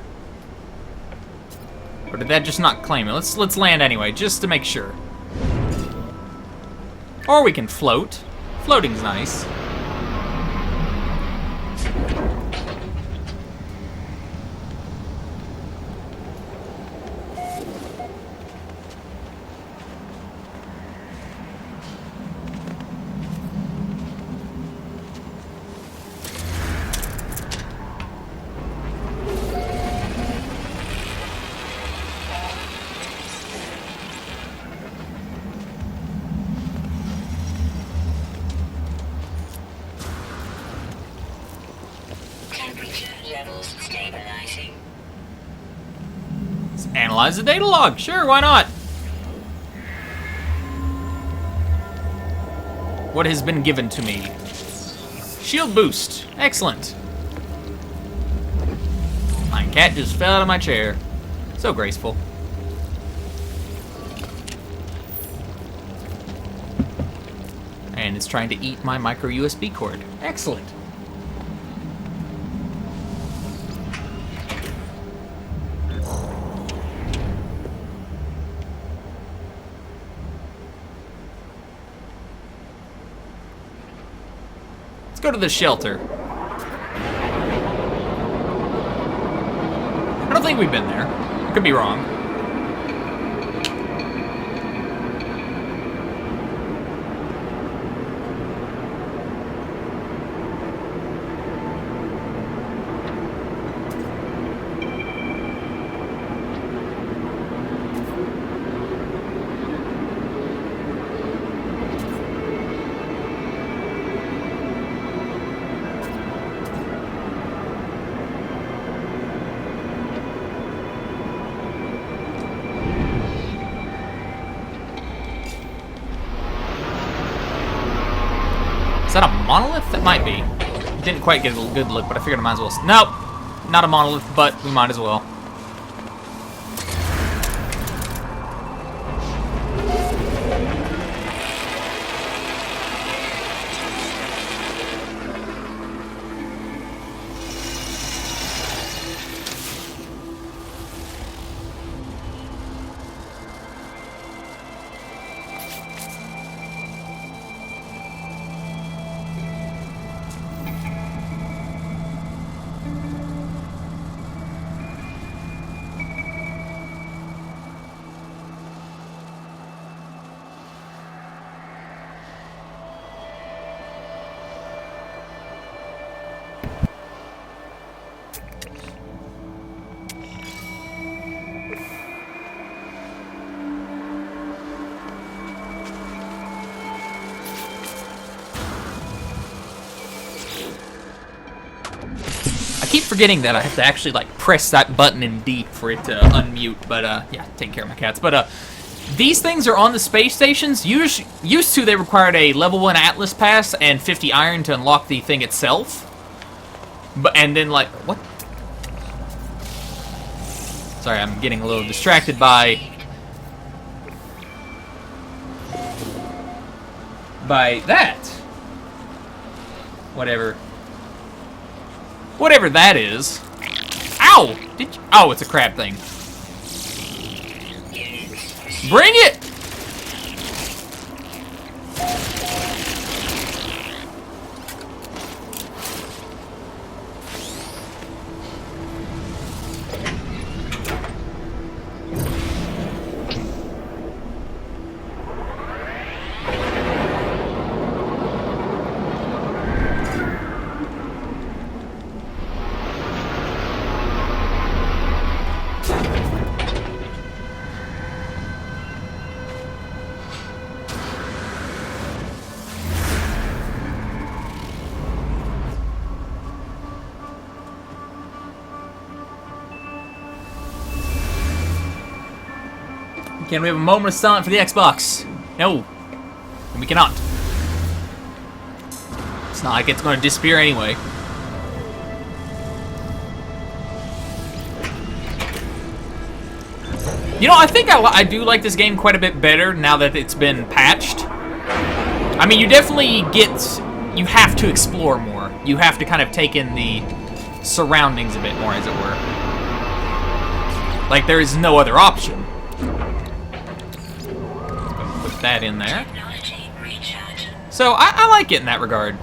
Or did that just not claim it? Let's land anyway, just to make sure. Or we can float. Floating's nice. Levels stabilizing. Let's analyze the data log. Sure, why not? What has been given to me? Shield boost. Excellent. My cat just fell out of my chair. So graceful. And it's trying to eat my micro USB cord. Excellent. Go to the shelter. I don't think we've been there. I could be wrong. Is that a monolith? That might be. Didn't quite get a good look, but I figured I might as well. Nope, not a monolith, but we might as well. I keep forgetting that I have to actually like press that button in deep for it to unmute, but yeah, taking care of my cats. But these things are on the space stations. Used to, they required a level 1 Atlas pass and 50 iron to unlock the thing itself. And then like, what? Sorry, I'm getting a little distracted by that. Whatever that is. Ow! Oh, it's a crab thing. Bring it! Can we have a moment of silence for the Xbox? No. And we cannot. It's not like it's going to disappear anyway. You know, I think I do like this game quite a bit better now that it's been patched. I mean, you definitely you have to explore more. You have to kind of take in the surroundings a bit more, as it were. Like, there is no other option. Put that in there. So, I like it in that regard.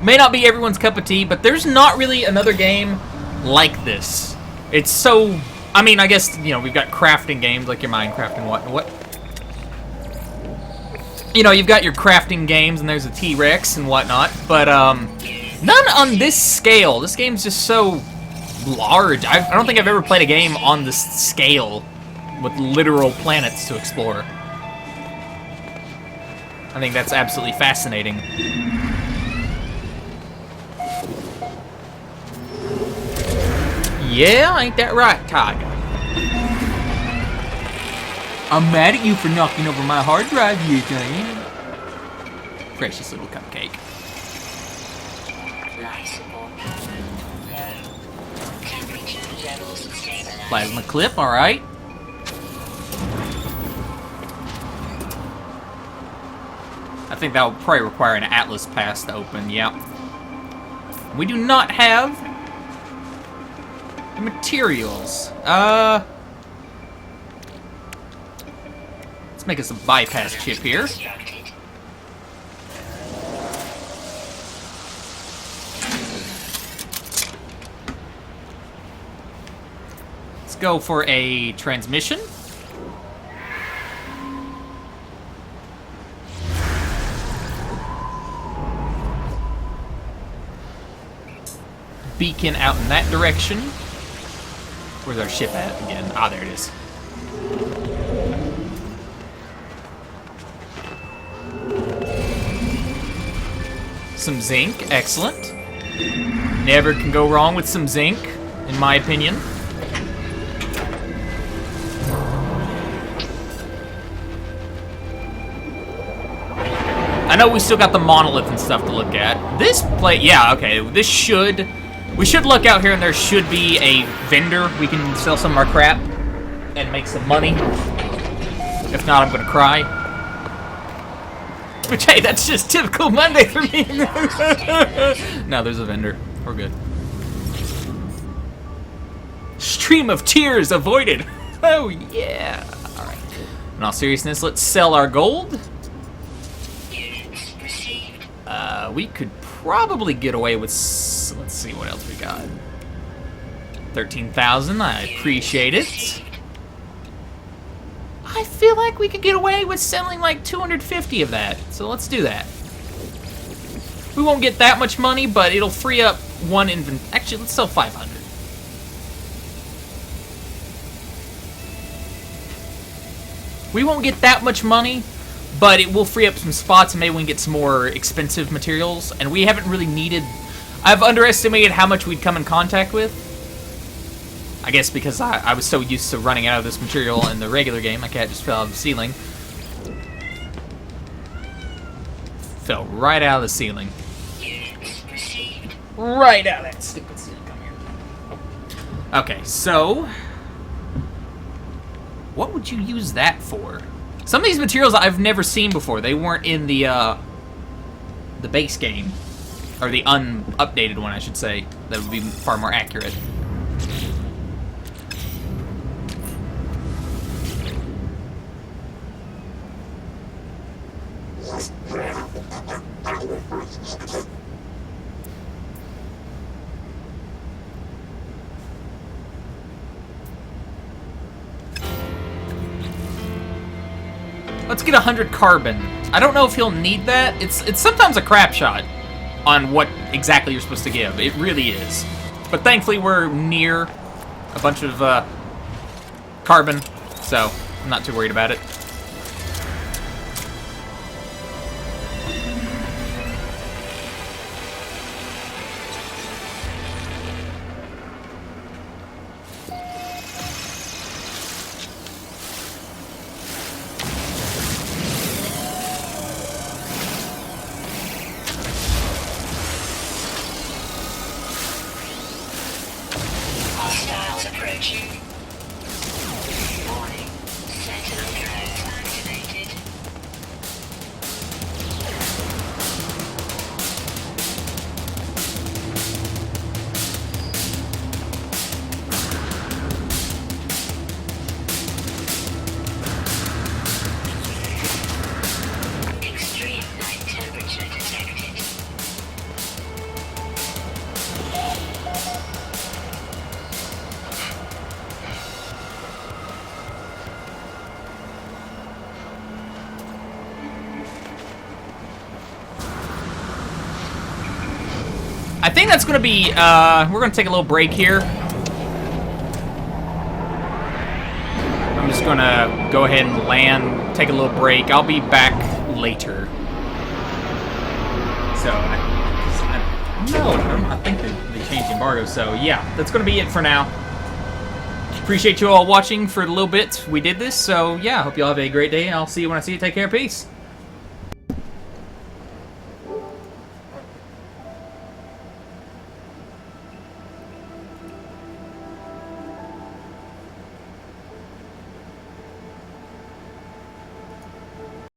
May not be everyone's cup of tea, but there's not really another game like this. It's so... I mean, I guess, you know, we've got crafting games like your Minecraft and what. You know, you've got your crafting games and there's a T-Rex and whatnot, but none on this scale. This game's just so large. I don't think I've ever played a game on this scale with literal planets to explore. I think that's absolutely fascinating. Yeah, ain't that right, Tiger? I'm mad at you for knocking over my hard drive, you Diane. Precious little cupcake. Plasma clip, alright. I think that will probably require an Atlas pass to open, yeah. We do not have the materials. Let's make us a bypass chip here. Let's go for a transmission. Beacon out in that direction. Where's our ship at again? Ah, there it is. Some zinc, excellent. Never can go wrong with some zinc, in my opinion. I know we still got the monolith and stuff to look at. This plate, yeah, okay, we should look out here and there should be a vendor. We can sell some of our crap and make some money. If not, I'm gonna cry. Which, hey, that's just typical Monday for me. No, there's a vendor. We're good. Stream of tears avoided. Oh, yeah. All right. In all seriousness, let's sell our gold. We could probably get away with... Let's see what else we got. 13,000. I appreciate it. I feel like we could get away with selling like 250 of that. So let's do that. We won't get that much money, but it'll free up one inventory. Actually, let's sell 500. We won't get that much money, but it will free up some spots, and maybe we can get some more expensive materials. And we haven't really needed... I've underestimated how much we'd come in contact with. I guess because I was so used to running out of this material in the regular game, my cat just fell out of the ceiling. Fell right out of the ceiling. Right out of that stupid ceiling. Come here. Okay, so... what would you use that for? Some of these materials I've never seen before. They weren't in the base game. Or the unupdated one, I should say. That would be far more accurate. Let's get 100 carbon. I don't know if he'll need that. It's sometimes a crap shot on what exactly you're supposed to give. It really is. But thankfully we're near a bunch of carbon, so I'm not too worried about it. I think that's gonna be, we're gonna take a little break here. I'm just gonna go ahead and land, take a little break. I'll be back later. So, I think they changed the embargo, so yeah, that's gonna be it for now. Appreciate you all watching for the little bit we did this, so yeah, hope you all have a great day, and I'll see you when I see you. Take care, peace.